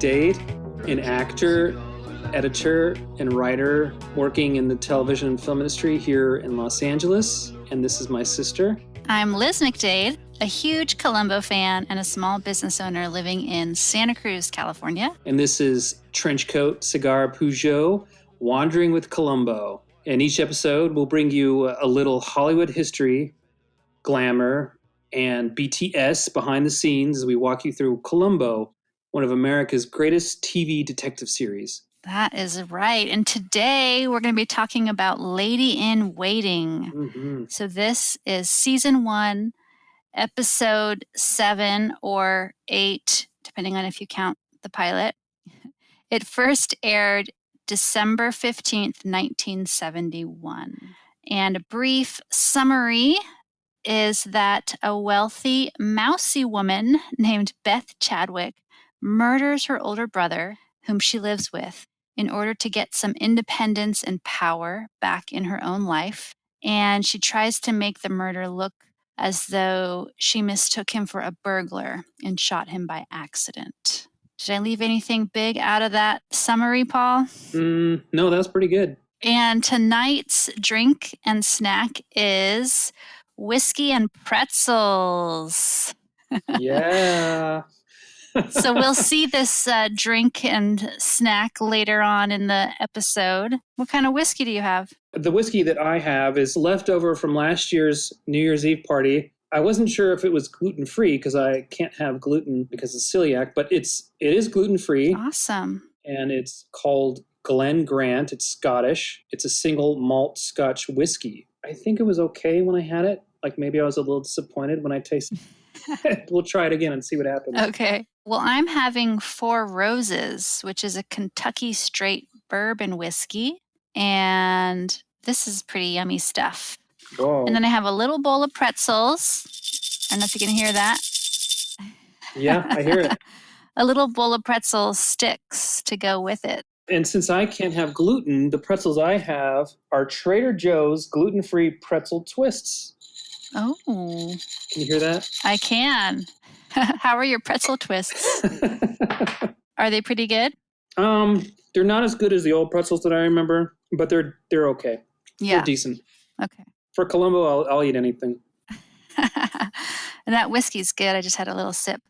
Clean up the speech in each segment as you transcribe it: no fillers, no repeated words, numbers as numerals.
McDade, an actor, editor, and writer working in the television and film industry here in Los Angeles. And this is my sister. I'm Liz McDade, a huge Columbo fan and a small business owner living in Santa Cruz, California. And this is Trenchcoat Cigar Peugeot, Wandering with Columbo. In each episode, we'll bring you a little Hollywood history, glamour, and BTS behind the scenes as we walk you through Columbo, one of America's greatest TV detective series. That is right. And today we're going to be talking about Lady in Waiting. Mm-hmm. So this is season 1, episode 7 or 8, depending on if you count the pilot. It first aired December 15th, 1971. And a brief summary is that a wealthy, mousy woman named Beth Chadwick murders her older brother, whom she lives with, in order to get some independence and power back in her own life. And she tries to make the murder look as though she mistook him for a burglar and shot him by accident. Did I leave anything big out of that summary, Paul? No, that was pretty good. And tonight's drink and snack is whiskey and pretzels. Yeah. So we'll see this drink and snack later on in the episode. What kind of whiskey do you have? The whiskey that I have is leftover from last year's New Year's Eve party. I wasn't sure if it was gluten-free because I can't have gluten because of celiac, but it is gluten-free. Awesome. And it's called Glen Grant. It's Scottish. It's a single malt Scotch whiskey. I think it was okay when I had it. Like maybe I was a little disappointed when I tasted it. We'll try it again and see what happens. Okay. Well, I'm having Four Roses, which is a Kentucky straight bourbon whiskey. And this is pretty yummy stuff. Whoa. And then I have a little bowl of pretzels. I don't know if you can hear that. Yeah, I hear it. A little bowl of pretzel sticks to go with it. And since I can't have gluten, the pretzels I have are Trader Joe's gluten-free pretzel twists. Oh. Can you hear that? I can. How are your pretzel twists? Are they pretty good? They're not as good as the old pretzels that I remember, but they're okay. Yeah. They're decent. Okay. For Columbo, I'll eat anything. And that whiskey's good. I just had a little sip.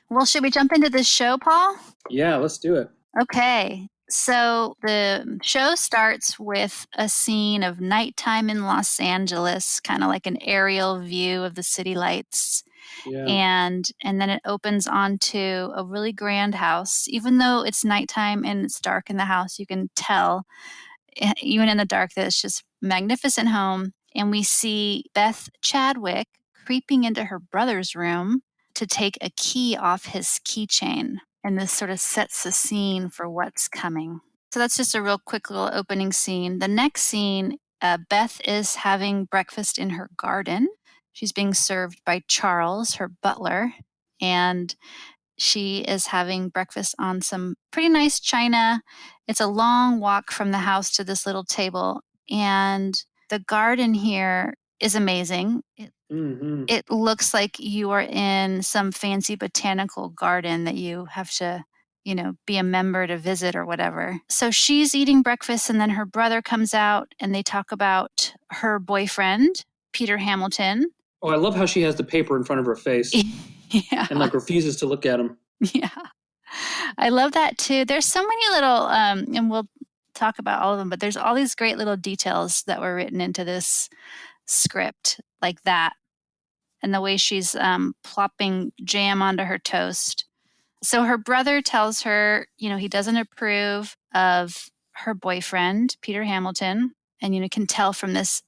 Well, should we jump into this show, Paul? Yeah, let's do it. Okay. So the show starts with a scene of nighttime in Los Angeles, kind of like an aerial view of the city lights. Yeah. And then it opens onto a really grand house. Even though it's nighttime and it's dark in the house, you can tell, even in the dark, that it's just a magnificent home. And we see Beth Chadwick creeping into her brother's room to take a key off his keychain. And this sort of sets the scene for what's coming. So that's just a real quick little opening scene. The next scene, Beth is having breakfast in her garden. She's being served by Charles, her butler, and she is having breakfast on some pretty nice china. It's a long walk from the house to this little table, and the garden here is amazing. It looks like you are in some fancy botanical garden that you have to, be a member to visit or whatever. So she's eating breakfast, and then her brother comes out, and they talk about her boyfriend, Peter Hamilton. Oh, I love how she has the paper in front of her face. Yeah. And refuses to look at him. Yeah. I love that too. There's so many little, and we'll talk about all of them, but there's all these great little details that were written into this script like that. And the way she's plopping jam onto her toast. So her brother tells her, he doesn't approve of her boyfriend, Peter Hamilton. And, can tell from this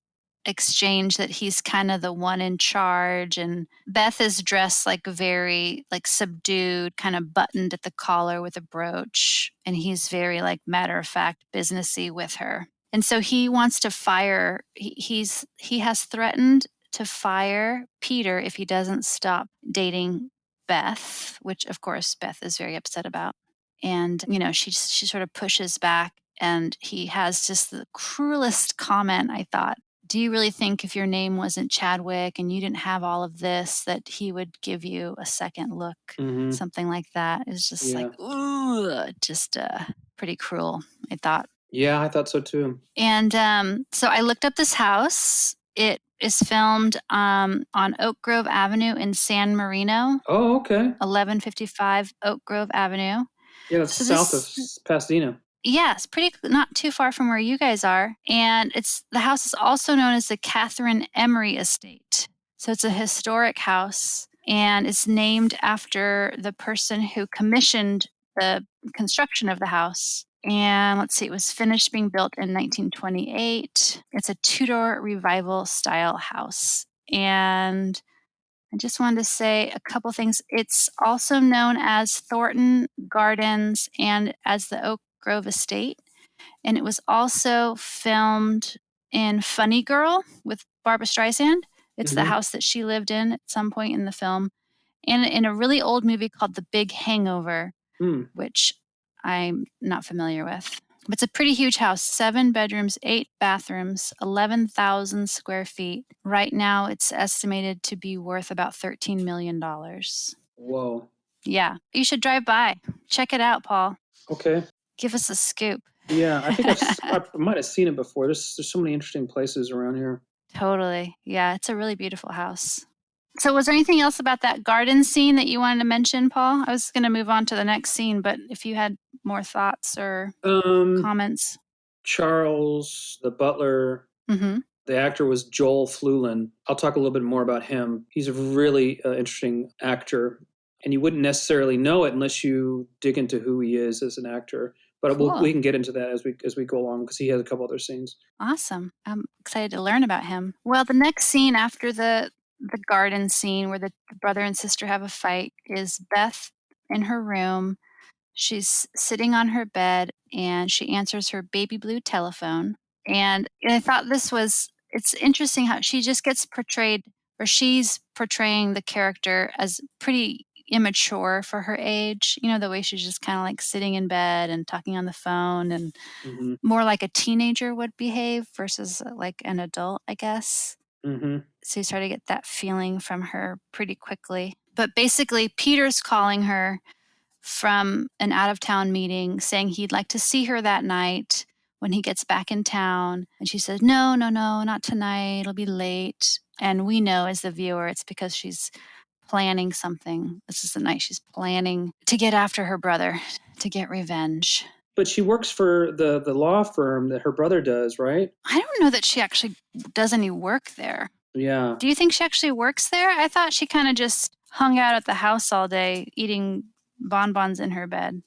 exchange that he's kind of the one in charge. And Beth is dressed very subdued, kind of buttoned at the collar with a brooch. And he's very matter of fact, businessy with her. And so he wants to fire, he has threatened to fire Peter if he doesn't stop dating Beth, which of course Beth is very upset about. And, she sort of pushes back, and he has just the cruelest comment, I thought. do you really think if your name wasn't Chadwick and you didn't have all of this, that he would give you a second look? Mm-hmm. Something like that. It's just like, Yeah. ooh, just pretty cruel, I thought. Yeah, I thought so too. And so I looked up this house. It is filmed on Oak Grove Avenue in San Marino, Oh, okay. 1155 Oak Grove Avenue. Yeah, that's So south of this, Pasadena. yeah, it's pretty not too far from where you guys are. And the house is also known as the Katherine Emery Estate. So it's a historic house and it's named after the person who commissioned the construction of the house. And let's see, it was finished being built in 1928. It's a Tudor revival style house. And I just wanted to say a couple things. It's also known as Thornton Gardens and as the Oak Grove Estate. And it was also filmed in Funny Girl with Barbara Streisand. It's the Mm-hmm. house that she lived in at some point in the film. And in a really old movie called The Big Hangover, Hmm. which I'm not familiar with. But it's a pretty huge house, 7 bedrooms, 8 bathrooms, 11,000 square feet. Right now, it's estimated to be worth about $13 million. Whoa. Yeah, you should drive by. Check it out, Paul. Okay. Give us a scoop. Yeah, I think I might have seen it before. There's so many interesting places around here. Totally. Yeah, it's a really beautiful house. So, was there anything else about that garden scene that you wanted to mention, Paul? I was going to move on to the next scene, but if you had more thoughts or comments. Charles, the butler, Mm-hmm. the actor was Joel Fluellen. I'll talk a little bit more about him. He's a really interesting actor, and you wouldn't necessarily know it unless you dig into who he is as an actor. But Cool. we can get into that as we go along because he has a couple other scenes. Awesome. I'm excited to learn about him. Well, the next scene after the garden scene where the brother and sister have a fight is Beth in her room. She's sitting on her bed and she answers her baby blue telephone. And I thought it's interesting how she just gets portrayed, or she's portraying the character as pretty immature for her age. You know, the way she's just kind of like sitting in bed and talking on the phone and Mm-hmm. more like a teenager would behave versus like an adult, I guess. Mm-hmm. So you start to get that feeling from her pretty quickly. But basically, Peter's calling her from an out of town meeting saying he'd like to see her that night when he gets back in town. And she says, no, no, no, not tonight. It'll be late. And we know as the viewer, it's because she's planning something. This is the night she's planning to get after her brother, to get revenge. But she works for the law firm that her brother does, right? I don't know that she actually does any work there. Yeah. Do you think she actually works there? I thought she kind of just hung out at the house all day eating bonbons in her bed.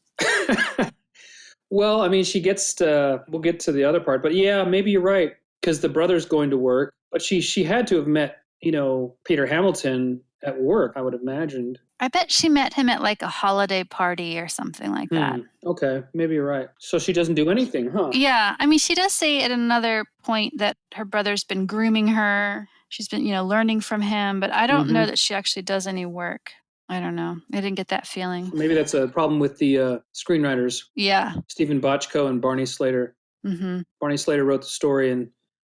Well, I mean, she gets to. We'll get to the other part, but yeah, maybe you're right because the brother's going to work, but she had to have met Peter Hamilton at work. I would have imagined. I bet she met him at like a holiday party or something like that. Okay, maybe you're right. So she doesn't do anything, huh? Yeah, I mean, she does say at another point that her brother's been grooming her. She's been, learning from him, but I don't know that she actually does any work. I don't know. I didn't get that feeling. Maybe that's a problem with the screenwriters. Yeah. Stephen Bochco and Barney Slater. Mm-hmm. Barney Slater wrote the story, and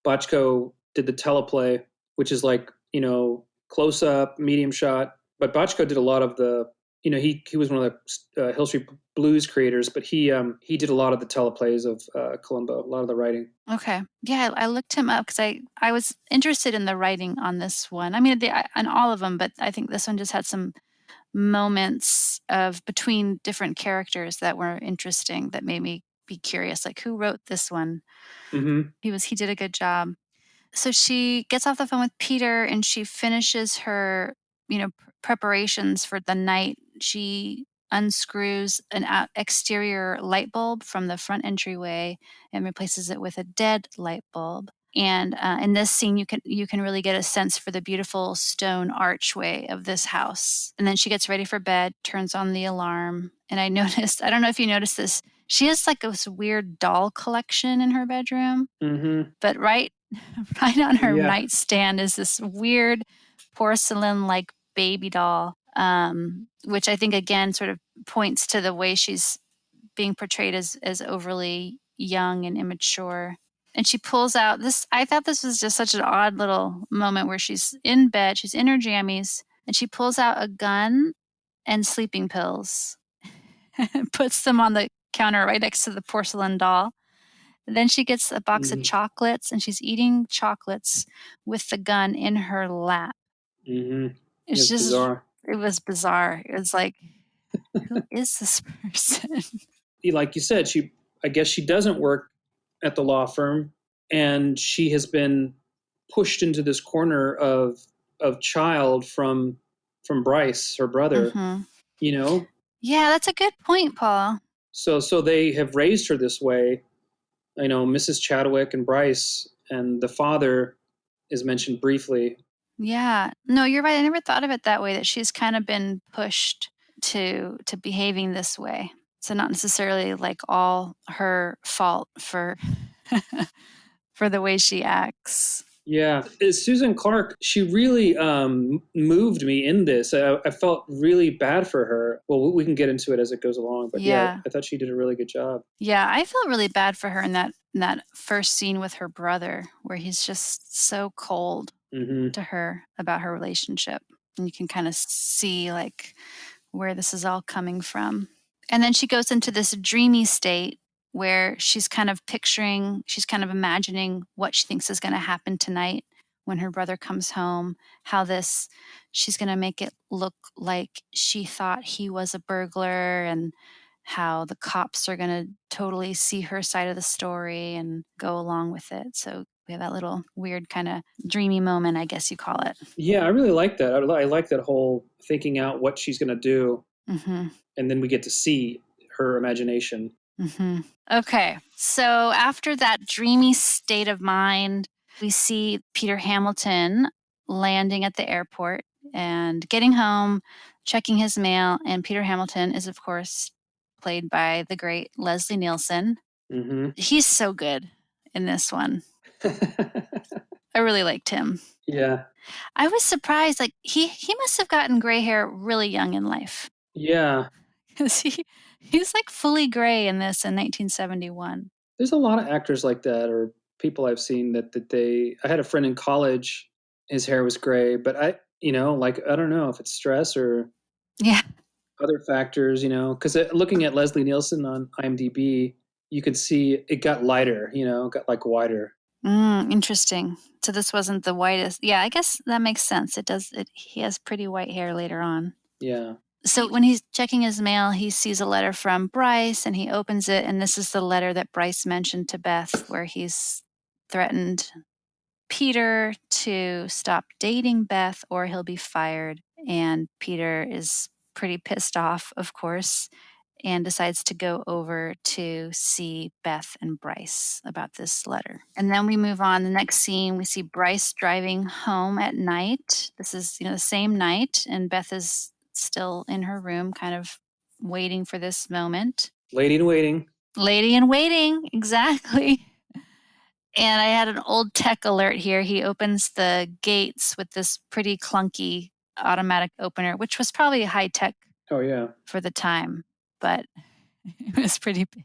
Bochco did the teleplay, which is like close up, medium shot. But Bochco did a lot of the. He was one of the Hill Street Blues creators, but he did a lot of the teleplays of Columbo, a lot of the writing. Okay. Yeah, I looked him up because I was interested in the writing on this one. I mean, on all of them, but I think this one just had some moments of between different characters that were interesting that made me be curious. Like, who wrote this one? Mm-hmm. He did a good job. So she gets off the phone with Peter and she finishes her, preparations for the night. She unscrews an exterior light bulb from the front entryway and replaces it with a dead light bulb. And in this scene, you can really get a sense for the beautiful stone archway of this house. And then she gets ready for bed, turns on the alarm. And I noticed, I don't know if you noticed this, she has like this weird doll collection in her bedroom. Mm-hmm. But right on her nightstand is this weird porcelain-like baby doll, which I think again sort of points to the way she's being portrayed as overly young and immature. And she pulls out this. I thought this was just such an odd little moment where she's in bed, she's in her jammies, and she pulls out a gun and sleeping pills and puts them on the counter right next to the porcelain doll. And then she gets a box of chocolates and she's eating chocolates with the gun in her lap. Mm-hmm. It's just bizarre. It was bizarre. It was like, who is this person? Like you said, I guess she doesn't work at the law firm, and she has been pushed into this corner of child from Bryce, her brother. Mhm. You know, Yeah, that's a good point, Paul. so they have raised her this way. You know, Mrs. Chadwick and Bryce, and the father is mentioned briefly. Yeah. No, you're right. I never thought of it that way, that she's kind of been pushed to behaving this way. So not necessarily like all her fault for for the way she acts. Yeah, Susan Clark, she really moved me in this. I felt really bad for her. Well, we can get into it as it goes along, but Yeah. I thought she did a really good job. Yeah, I felt really bad for her in that first scene with her brother, where he's just so cold Mm-hmm. to her about her relationship. And you can kind of see like where this is all coming from. And then she goes into this dreamy state where she's kind of imagining what she thinks is going to happen tonight when her brother comes home, how she's going to make it look like she thought he was a burglar, and how the cops are going to totally see her side of the story and go along with it. So we have that little weird kind of dreamy moment, I guess you call it. Yeah, I really like that. I like that whole thinking out what she's going to do, Mm-hmm. and then we get to see her imagination. Mm-hmm. Okay, so after that dreamy state of mind, we see Peter Hamilton landing at the airport and getting home, checking his mail, and Peter Hamilton is, of course, played by the great Leslie Nielsen. Mm-hmm. He's so good in this one. I really liked him. Yeah. I was surprised. Like he must have gotten gray hair really young in life. Yeah. Because he's like fully gray in this in 1971. There's a lot of actors like that, or people I've seen that I had a friend in college, his hair was gray, but I don't know if it's stress or Yeah. other factors, because looking at Leslie Nielsen on IMDb, you could see it got lighter, got like wider. Interesting. So this wasn't the whitest. Yeah, I guess that makes sense. He has pretty white hair later on. Yeah. So when he's checking his mail, he sees a letter from Bryce and he opens it. And this is the letter that Bryce mentioned to Beth, where he's threatened Peter to stop dating Beth or he'll be fired. And Peter is pretty pissed off, of course, and decides to go over to see Beth and Bryce about this letter. And then we move on. The next scene, we see Bryce driving home at night. This is, the same night, and Beth is still in her room, kind of waiting for this moment. Lady in waiting. Lady in waiting, exactly. And I had an old tech alert here. He opens the gates with this pretty clunky automatic opener, which was probably high tech for the time, but it was pretty big.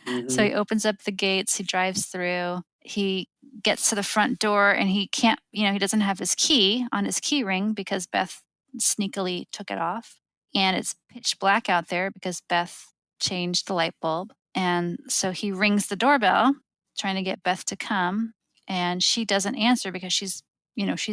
Mm-hmm. So he opens up the gates, he drives through, he gets to the front door, and he can't, he doesn't have his key on his key ring because Beth sneakily took it off. And it's pitch black out there because Beth changed the light bulb. And so he rings the doorbell, trying to get Beth to come. And she doesn't answer because she's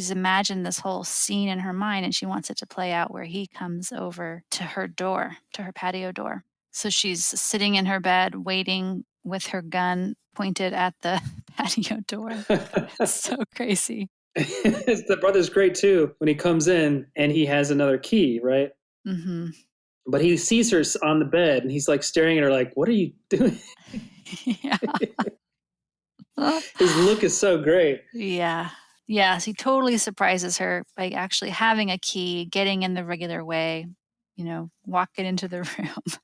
imagined this whole scene in her mind and she wants it to play out where he comes over to her door, to her patio door. So she's sitting in her bed waiting with her gun pointed at the patio door. It's so crazy. The brother's great too when he comes in and he has another key, right? Mm-hmm. But he sees her on the bed and he's like staring at her like, what are you doing? Yeah. His look is so great. Yeah. Yes, he totally surprises her by actually having a key, getting in the regular way, walking into the room.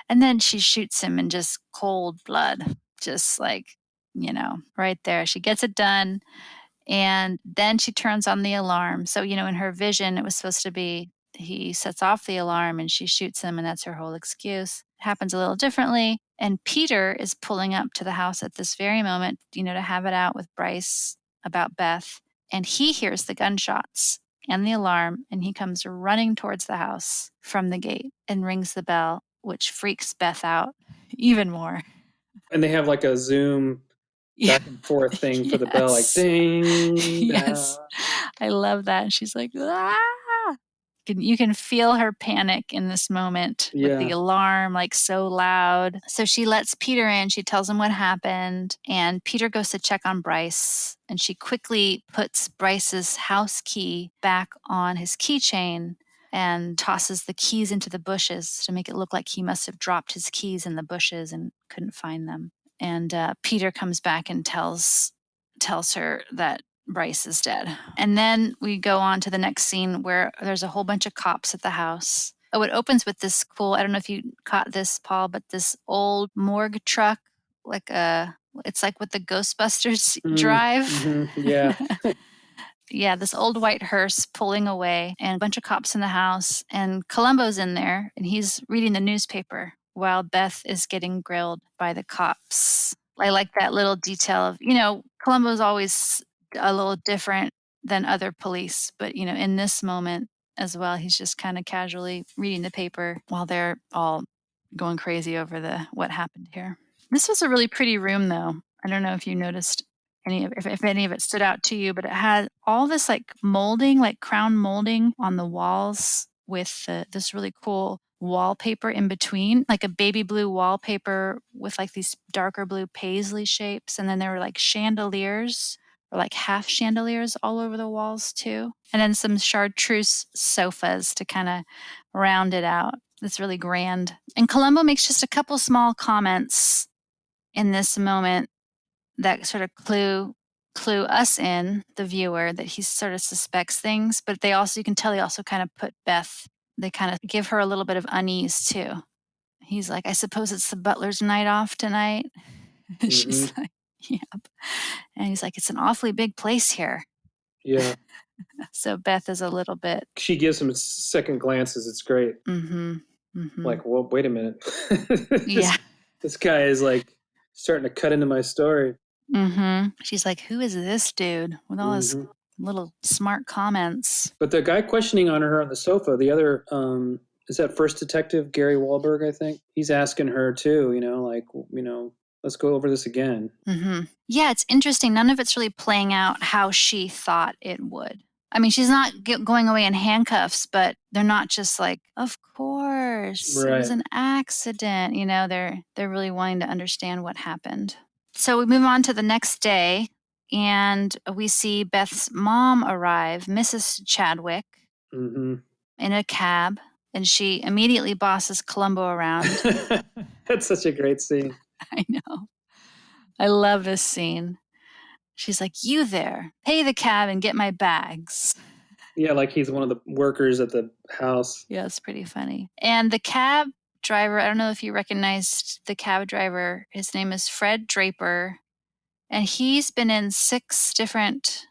And then she shoots him in just cold blood, just like, right there. She gets it done. And then she turns on the alarm. So, in her vision, it was supposed to be he sets off the alarm and she shoots him, and that's her whole excuse. It happens a little differently. And Peter is pulling up to the house at this very moment, to have it out with Bryce about Beth. And he hears the gunshots and the alarm, and he comes running towards the house from the gate and rings the bell, which freaks Beth out even more. And they have like a Zoom back and forth thing for the bell, like ding. Yes. I love that. And she's like, ah. You can feel her panic in this moment with the alarm like so loud. So she lets Peter in. She tells him what happened. And Peter goes to check on Bryce. And she quickly puts Bryce's house key back on his keychain and tosses the keys into the bushes to make it look like he must have dropped his keys in the bushes and couldn't find them. And Peter comes back and tells her that Bryce is dead. And then we go on to the next scene where there's a whole bunch of cops at the house. Oh, it opens with this cool, I don't know if you caught this, Paul, but this old morgue truck, it's like what the Ghostbusters drive. Mm-hmm. Yeah. Yeah, this old white hearse pulling away and a bunch of cops in the house. And Columbo's in there and he's reading the newspaper while Beth is getting grilled by the cops. I like that little detail of, Columbo's always a little different than other police. But, in this moment as well, he's just kind of casually reading the paper while they're all going crazy over what happened here. This was a really pretty room, though. I don't know if you noticed if any of it stood out to you, but it had all this like molding, like crown molding on the walls with this really cool wallpaper in between, like a baby blue wallpaper with like these darker blue paisley shapes. And then there were like chandeliers or like half chandeliers all over the walls too. And then some chartreuse sofas to kind of round it out. It's really grand. And Columbo makes just a couple small comments in this moment that sort of clue us in, the viewer, that he sort of suspects things. But you can tell they also kind of put Beth, they kind of give her a little bit of unease too. He's like, I suppose it's the butler's night off tonight. And she's like, yep. And he's like, it's an awfully big place here. Yeah. So Beth is a little bit. She gives him second glances. It's great. Like, well, wait a minute. This guy is like starting to cut into my story. She's like, who is this dude with all his little smart comments? But the guy questioning on her on the sofa, the other, is that first detective, Gary Wahlberg, I think? He's asking her too, let's go over this again. Yeah, it's interesting. None of it's really playing out how she thought it would. I mean, she's not going away in handcuffs, but they're not just like, of course, it was an accident. They're really wanting to understand what happened. So we move on to the next day, and we see Beth's mom arrive, Mrs. Chadwick, in a cab, and she immediately bosses Columbo around. That's such a great scene. I know. I love this scene. She's like, you there, pay the cab and get my bags. Yeah, like he's one of the workers at the house. Yeah, it's pretty funny. And the cab driver, I don't know if you recognized the cab driver. His name is Fred Draper. And he's been in 6 different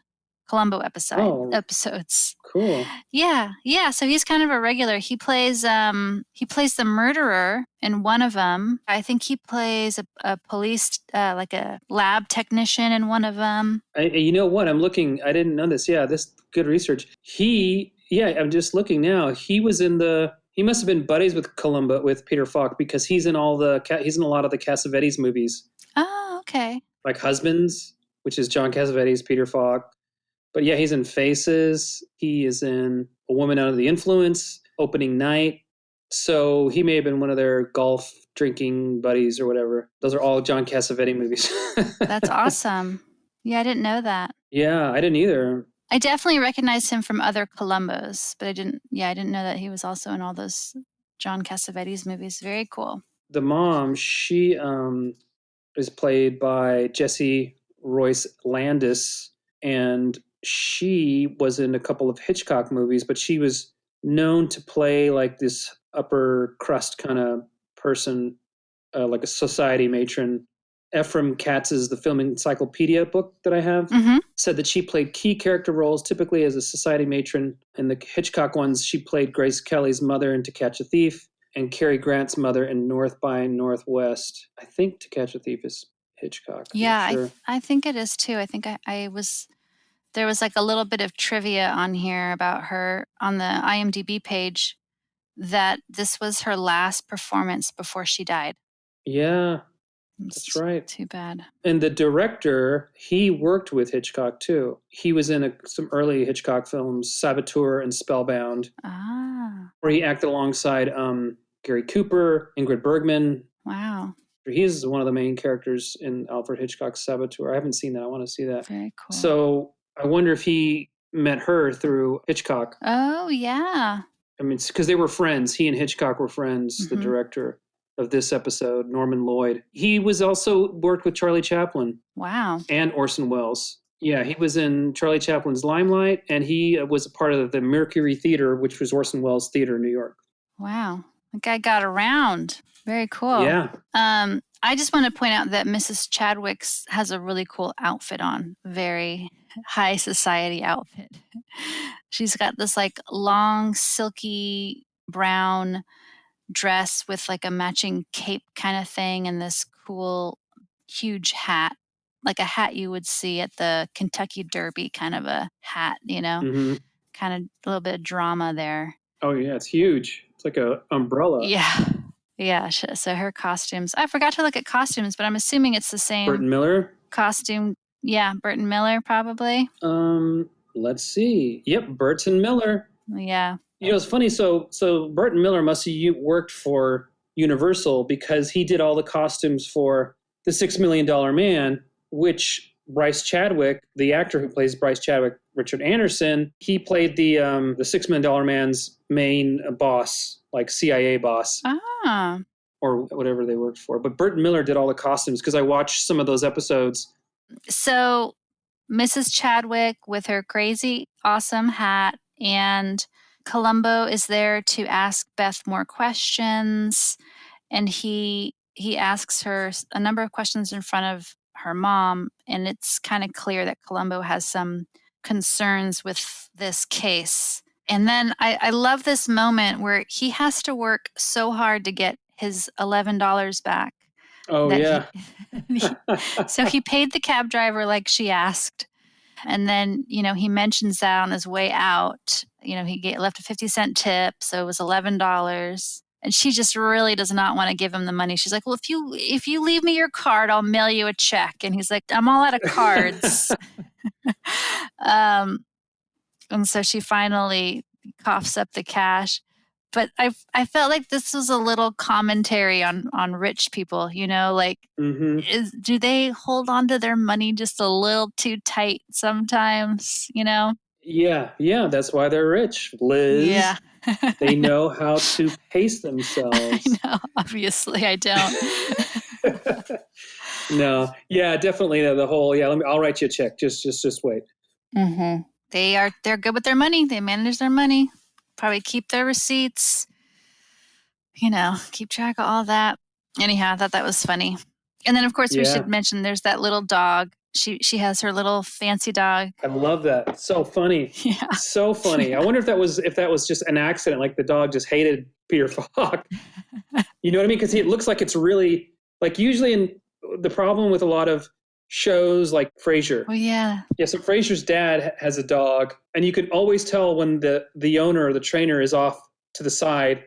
Columbo episodes. Cool. Yeah. So he's kind of a regular. He plays the murderer in one of them. I think he plays a police, like a lab technician in one of them. You know what? I'm looking. I didn't know this. Yeah, this good research. I'm just looking now. He was in he must have been buddies with Columbo, with Peter Falk, because he's in a lot of the Cassavetes movies. Oh, okay. Like Husbands, which is John Cassavetes, Peter Falk. But yeah, he's in Faces. He is in A Woman Under the Influence, Opening Night. So he may have been one of their golf drinking buddies or whatever. Those are all John Cassavetes movies. That's awesome. Yeah, I didn't know that. Yeah, I didn't either. I definitely recognized him from other Columbos, but I didn't know that he was also in all those John Cassavetes movies. Very cool. The mom, she is played by Jessie Royce Landis, and she was in a couple of Hitchcock movies, but she was known to play like this upper crust kind of person, like a society matron. Ephraim Katz's The Film Encyclopedia book that I have, said that she played key character roles, typically as a society matron. In the Hitchcock ones, she played Grace Kelly's mother in To Catch a Thief and Cary Grant's mother in North by Northwest. I think To Catch a Thief is Hitchcock. Yeah, Sure. I think it is too. I think there was like a little bit of trivia on here about her on the IMDb page that this was her last performance before she died. Yeah, that's right. Too bad. And the director, he worked with Hitchcock too. He was in some early Hitchcock films, Saboteur and Spellbound, where he acted alongside Gary Cooper, Ingrid Bergman. Wow. He's one of the main characters in Alfred Hitchcock's Saboteur. I haven't seen that. I want to see that. Very cool. So I wonder if he met her through Hitchcock. Oh, yeah. I mean, because they were friends. He and Hitchcock were friends, the director of this episode, Norman Lloyd. He was also worked with Charlie Chaplin. Wow. And Orson Welles. Yeah, he was in Charlie Chaplin's Limelight, and he was a part of the Mercury Theater, which was Orson Welles Theater in New York. Wow. The guy got around. Very cool. Yeah. I just want to point out that Mrs. Chadwick has a really cool outfit on. Very high society outfit. She's got this like long, silky brown dress with like a matching cape kind of thing and this cool, huge hat. Like a hat you would see at the Kentucky Derby, kind of a hat, you know? Kind of a little bit of drama there. Oh, yeah. It's huge. It's like an umbrella. Yeah. Yeah. So her costumes, I forgot to look at costumes, but I'm assuming it's the same. Burton Miller? Costume. Yeah. Burton Miller, probably. Let's see. Yep. Burton Miller. Yeah. You know, it's funny. So Burton Miller must have worked for Universal because he did all the costumes for The $6 Million Man, which Bryce Chadwick, the actor who plays Bryce Chadwick, Richard Anderson, he played the $6 Million Man's main boss, like CIA boss. Or whatever they worked for. But Burton Miller did all the costumes because I watched some of those episodes. So Mrs. Chadwick with her crazy, awesome hat, and Columbo is there to ask Beth more questions. And he asks her a number of questions in front of her mom. And it's kind of clear that Columbo has some concerns with this case. And then I love this moment where he has to work so hard to get his $11 back. Oh, yeah. So he paid the cab driver like she asked. And then, you know, he mentions that on his way out. You know, he left a 50-cent tip, so it was $11. And she just really does not want to give him the money. She's like, well, if you leave me your card, I'll mail you a check. And he's like, I'm all out of cards. And so she finally coughs up the cash. But I felt like this was a little commentary on rich people, you know, like, do they hold on to their money just a little too tight sometimes, you know? Yeah, that's why they're rich, Liz. Yeah. They know how to pace themselves. I know, obviously I don't. No, yeah, definitely the whole, I'll write you a check, just wait. They're good with their money. They manage their money. Probably keep their receipts, you know, keep track of all that. Anyhow, I thought that was funny. And then, of course, we should mention there's that little dog. She has her little fancy dog. I love that. So funny. Yeah. So funny. I wonder if that was just an accident, like the dog just hated Peter Falk. You know what I mean? Because it looks like it's really, like usually in the problem with a lot of shows like Frasier. Oh, yeah. Yeah, so Frasier's dad has a dog, and you could always tell when the owner or the trainer is off to the side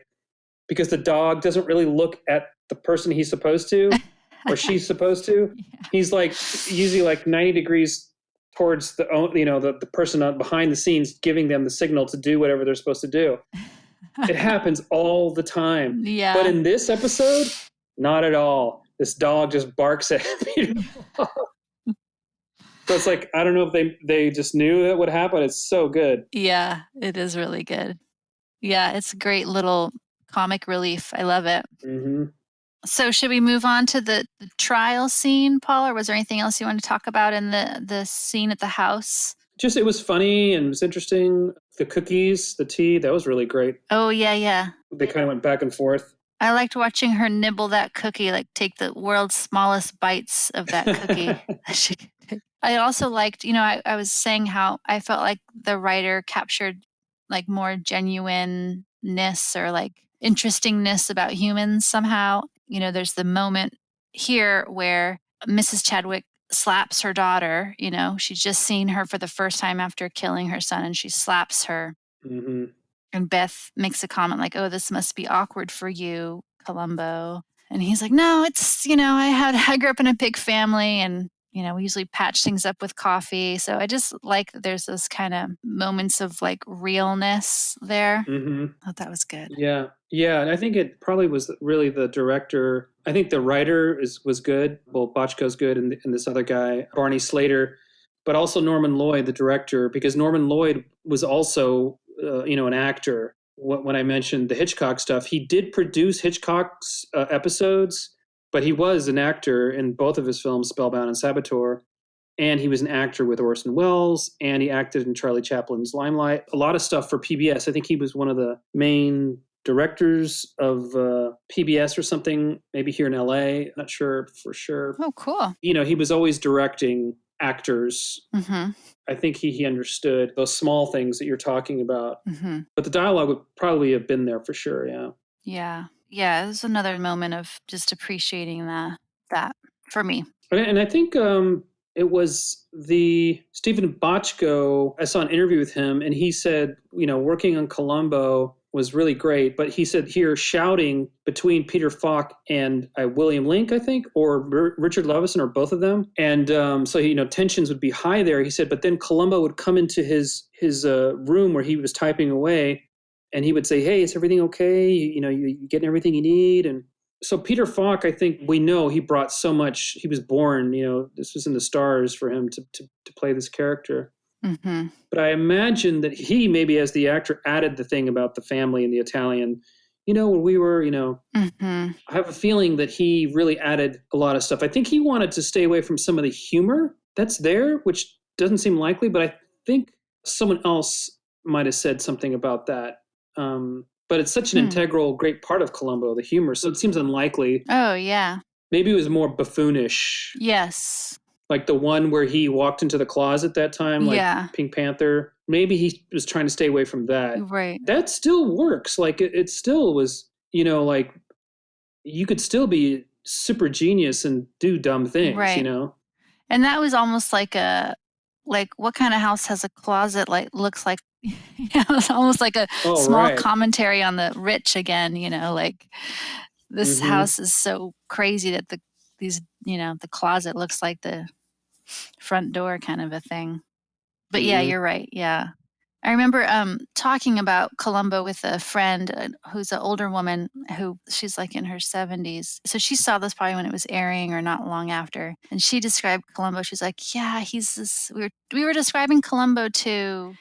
because the dog doesn't really look at the person he's supposed to or she's supposed to. Yeah. He's like usually like 90 degrees towards the person behind the scenes, giving them the signal to do whatever they're supposed to do. It happens all the time. Yeah. But in this episode, not at all. This dog just barks at Peter Falk. So it's like, I don't know if they just knew that would happen. It's so good. Yeah, it is really good. Yeah, it's a great little comic relief. I love it. So should we move on to the trial scene, Paul, or was there anything else you want to talk about in the scene at the house? Just, it was funny and it was interesting. The cookies, the tea, that was really great. Oh, yeah. They kind of went back and forth. I liked watching her nibble that cookie, like take the world's smallest bites of that cookie. She could take. I also liked, I was saying how I felt like the writer captured like more genuineness or like interestingness about humans somehow. There's the moment here where Mrs. Chadwick slaps her daughter. She's just seen her for the first time after killing her son, and she slaps her. Mm-hmm. And Beth makes a comment like, "Oh, this must be awkward for you, Columbo." And he's like, "No, it's, I grew up in a big family, and, we usually patch things up with coffee." So I just like that there's those kind of moments of like realness there. Mm-hmm. I thought that was good. Yeah. Yeah. And I think it probably was really the director. I think the writer was good. Well, Bochco's good, and this other guy, Barney Slater, but also Norman Lloyd, the director, because Norman Lloyd was also, an actor. When I mentioned the Hitchcock stuff, he did produce Hitchcock's episodes, but he was an actor in both of his films, Spellbound and Saboteur. And he was an actor with Orson Welles, and he acted in Charlie Chaplin's Limelight. A lot of stuff for PBS. I think he was one of the main directors of PBS or something, maybe here in LA. Not sure for sure. Oh, cool. He was always directing actors. Mm-hmm. I think he understood those small things that you're talking about. Mm-hmm. But the dialogue would probably have been there for sure, yeah. Yeah. Yeah, it was another moment of just appreciating that for me. And I think it was the Stephen Bochco. I saw an interview with him, and he said, working on Columbo was really great. But he said here, shouting between Peter Falk and William Link, I think, or Richard Levison, or both of them. And so, tensions would be high there. He said, but then Columbo would come into his room where he was typing away, and he would say, "Hey, is everything okay? You getting everything you need?" And so Peter Falk, I think we know he brought so much. He was born, this was in the stars for him to play this character. Mm-hmm. But I imagine that he, maybe as the actor, added the thing about the family and the Italian. When we were, Mm-hmm. I have a feeling that he really added a lot of stuff. I think he wanted to stay away from some of the humor that's there, which doesn't seem likely, but I think someone else might have said something about that. But it's such an integral, great part of Columbo, the humor. So it seems unlikely. Oh, yeah. Maybe it was more buffoonish. Yes. Like the one where he walked into the closet that time, like Pink Panther. Maybe he was trying to stay away from that. Right. That still works. Like it still was, like you could still be super genius and do dumb things, right. And that was almost like what kind of house has a closet looks like, it's almost like a small commentary on the rich again, like this house is so crazy that the closet looks like the front door kind of a thing. But yeah, you're right. Yeah. I remember talking about Columbo with a friend who's an older woman who she's like in her 70s. So she saw this probably when it was airing or not long after. And she described Columbo. She's like, yeah, he's this. We were describing Columbo to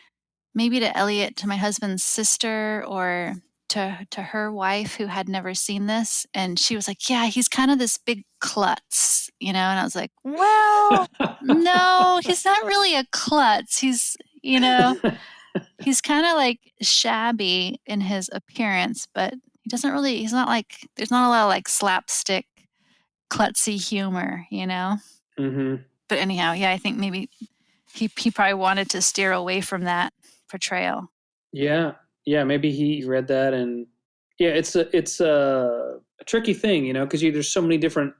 Elliot, to my husband's sister, or to her wife who had never seen this. And she was like, yeah, he's kind of this big klutz, And I was like, well, no, he's not really a klutz. He's, he's kind of like shabby in his appearance, but he's not like, there's not a lot of like slapstick, klutzy humor, Mm-hmm. But anyhow, yeah, I think maybe he probably wanted to steer away from that portrayal. Yeah. Maybe he read that, and yeah, it's a tricky thing, because there's so many different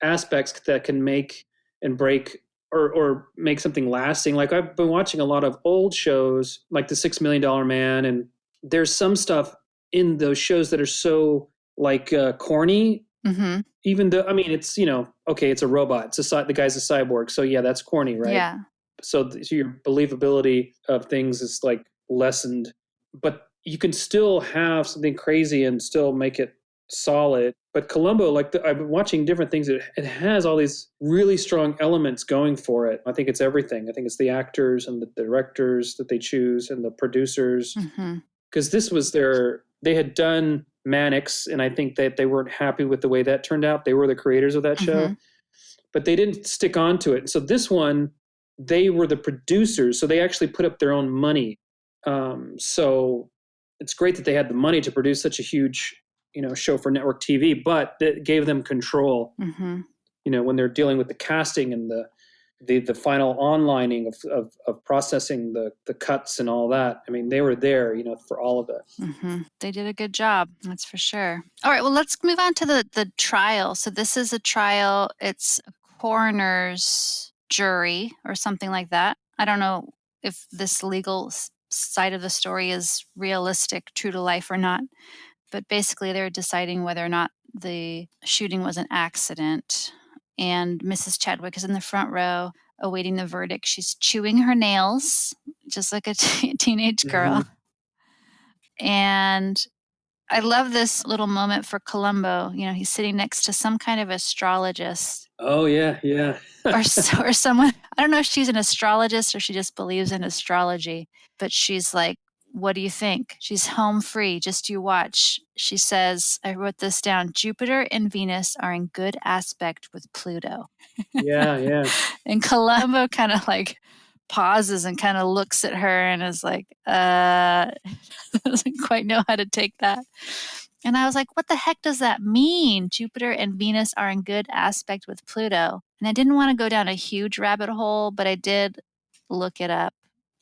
aspects that can make and break or make something lasting. Like I've been watching a lot of old shows like The $6 Million Man, and there's some stuff in those shows that are so like corny. Mm-hmm. Even though, I mean, it's, okay, it's a robot. The guy's a cyborg. So yeah, that's corny, right? Yeah. So your believability of things is like lessened, but you can still have something crazy and still make it solid. But Columbo, I've been watching different things. It has all these really strong elements going for it. I think it's everything. I think it's the actors and the directors that they choose and the producers. Because this was they had done Mannix, and I think that they weren't happy with the way that turned out. They were the creators of that show, but they didn't stick on to it. And so this one, they were the producers. So they actually put up their own money. So it's great that they had the money to produce such a huge show for network TV, but it gave them control. Mm-hmm. When they're dealing with the casting and the final onlining of processing the cuts and all that. I mean, they were there, for all of it. Mm-hmm. They did a good job. That's for sure. All right. Well, let's move on to the trial. So this is a trial. It's a coroner's jury or something like that. I don't know if this legal side of the story is realistic, true to life or not. But basically, they're deciding whether or not the shooting was an accident. And Mrs. Chadwick is in the front row awaiting the verdict. She's chewing her nails, just like a teenage girl. Mm-hmm. And I love this little moment for Columbo. He's sitting next to some kind of astrologist. Oh, yeah, yeah. or someone, I don't know if she's an astrologist or she just believes in astrology, but she's like, what do you think? She's home free. Just you watch. She says, I wrote this down. Jupiter and Venus are in good aspect with Pluto. Yeah, yeah. And Columbo kind of like pauses and kind of looks at her and is like, doesn't quite know how to take that. And I was like, what the heck does that mean? Jupiter and Venus are in good aspect with Pluto. And I didn't want to go down a huge rabbit hole, but I did look it up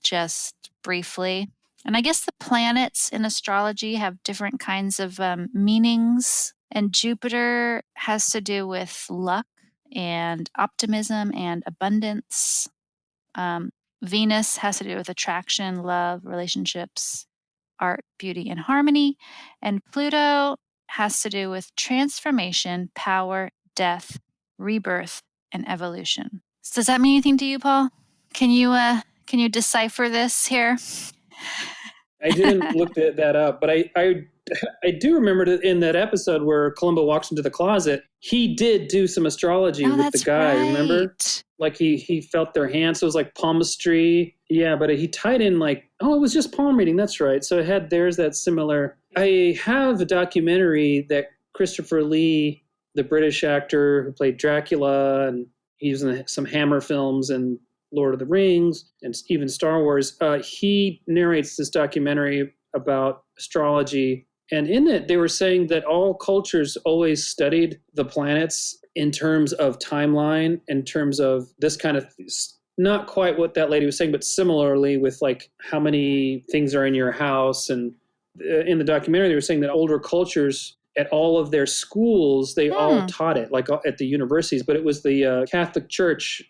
just briefly. And I guess the planets in astrology have different kinds of meanings. And Jupiter has to do with luck and optimism and abundance. Venus has to do with attraction, love, relationships, art, beauty, and harmony. And Pluto has to do with transformation, power, death, rebirth, and evolution. So does that mean anything to you, Paul? Can you decipher this here? I didn't look that up, but I do remember that in that episode where Columbo walks into the closet, he did do some astrology with the guy, right. Remember? Like he felt their hands, so it was like palmistry. Yeah, but he tied in it was just palm reading, that's right. So there's that similar. I have a documentary that Christopher Lee, the British actor who played Dracula, and he was in some Hammer films and Lord of the Rings, and even Star Wars. He narrates this documentary about astrology. And in it, they were saying that all cultures always studied the planets in terms of timeline, in terms of this kind of, not quite what that lady was saying, but similarly with how many things are in your house. And in the documentary, they were saying that older cultures at all of their schools, they all taught it, at the universities, but it was the Catholic Church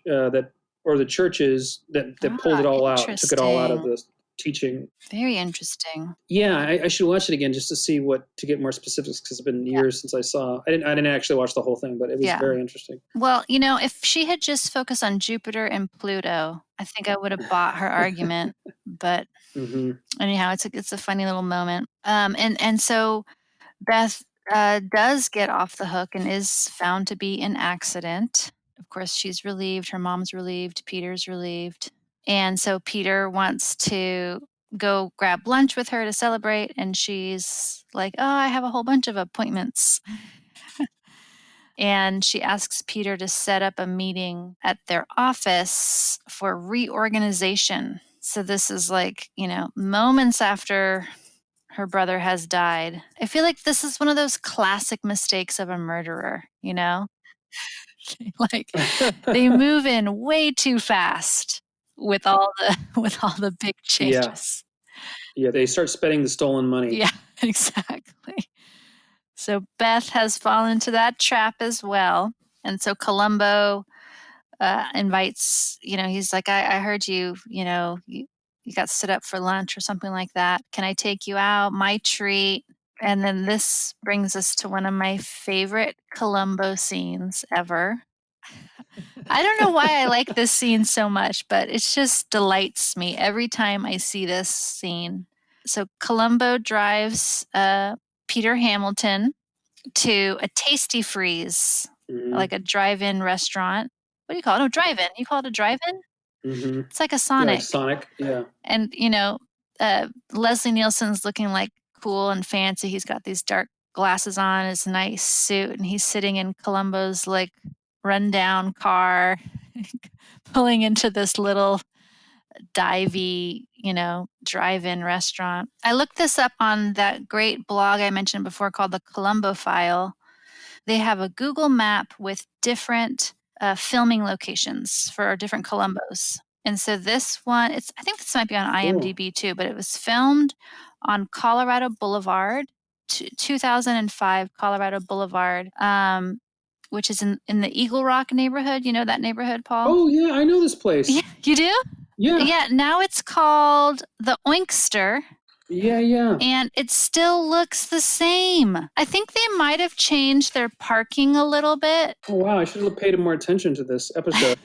or the churches that pulled it all out, took it all out of the teaching. Very interesting. Yeah, I should watch it again just to get more specifics, because it's been years since I saw. I didn't actually watch the whole thing, but it was very interesting. Well, if she had just focused on Jupiter and Pluto, I think I would have bought her argument. But anyhow, it's a funny little moment. And so Beth does get off the hook and is found to be an accident. Of course, she's relieved. Her mom's relieved. Peter's relieved. And so Peter wants to go grab lunch with her to celebrate. And she's like, oh, I have a whole bunch of appointments. And she asks Peter to set up a meeting at their office for reorganization. So this is moments after her brother has died. I feel like this is one of those classic mistakes of a murderer, they move in way too fast with all the big changes. Yeah, they start spending the stolen money. Yeah, exactly. So Beth has fallen into that trap as well. And so Columbo invites, he's like, I heard you got stood up for lunch or something like that. Can I take you out? My treat. And then this brings us to one of my favorite Columbo scenes ever. I don't know why I like this scene so much, but it just delights me every time I see this scene. So Columbo drives Peter Hamilton to a Tastee Freeze, like a drive-in restaurant. What do you call it? No, drive-in. You call it a drive-in? Mm-hmm. It's like a Sonic. Yeah, Sonic, yeah. And, Leslie Nielsen's looking cool and fancy. He's got these dark glasses on, his nice suit, and he's sitting in Columbo's rundown car, pulling into this little divey, drive-in restaurant. I looked this up on that great blog I mentioned before called the Columbo File. They have a Google map with different filming locations for different Columbos. And so this one, I think this might be on IMDb too, but it was filmed on Colorado Boulevard, 2005 Colorado Boulevard, which is in the Eagle Rock neighborhood. You know that neighborhood, Paul? Oh, yeah, I know this place. Yeah, you do? Yeah. Yeah, now it's called the Oinkster. Yeah. And it still looks the same. I think they might have changed their parking a little bit. Oh, wow. I should have paid more attention to this episode.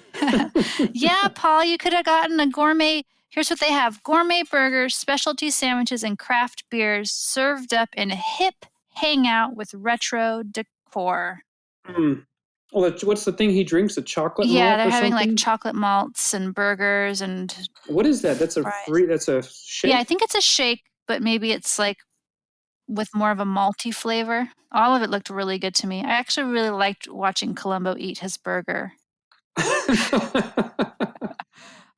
Yeah, Paul, you could have gotten a gourmet. Here's what they have: gourmet burgers, specialty sandwiches, and craft beers served up in a hip hangout with retro decor. Well, what's the thing he drinks? A chocolate malt? Yeah, they're or having something? like chocolate malts and burgers and. What is that? That's that's a shake? Yeah, I think it's a shake, but maybe it's like with more of a malty flavor. All of it looked really good to me. I actually really liked watching Columbo eat his burger.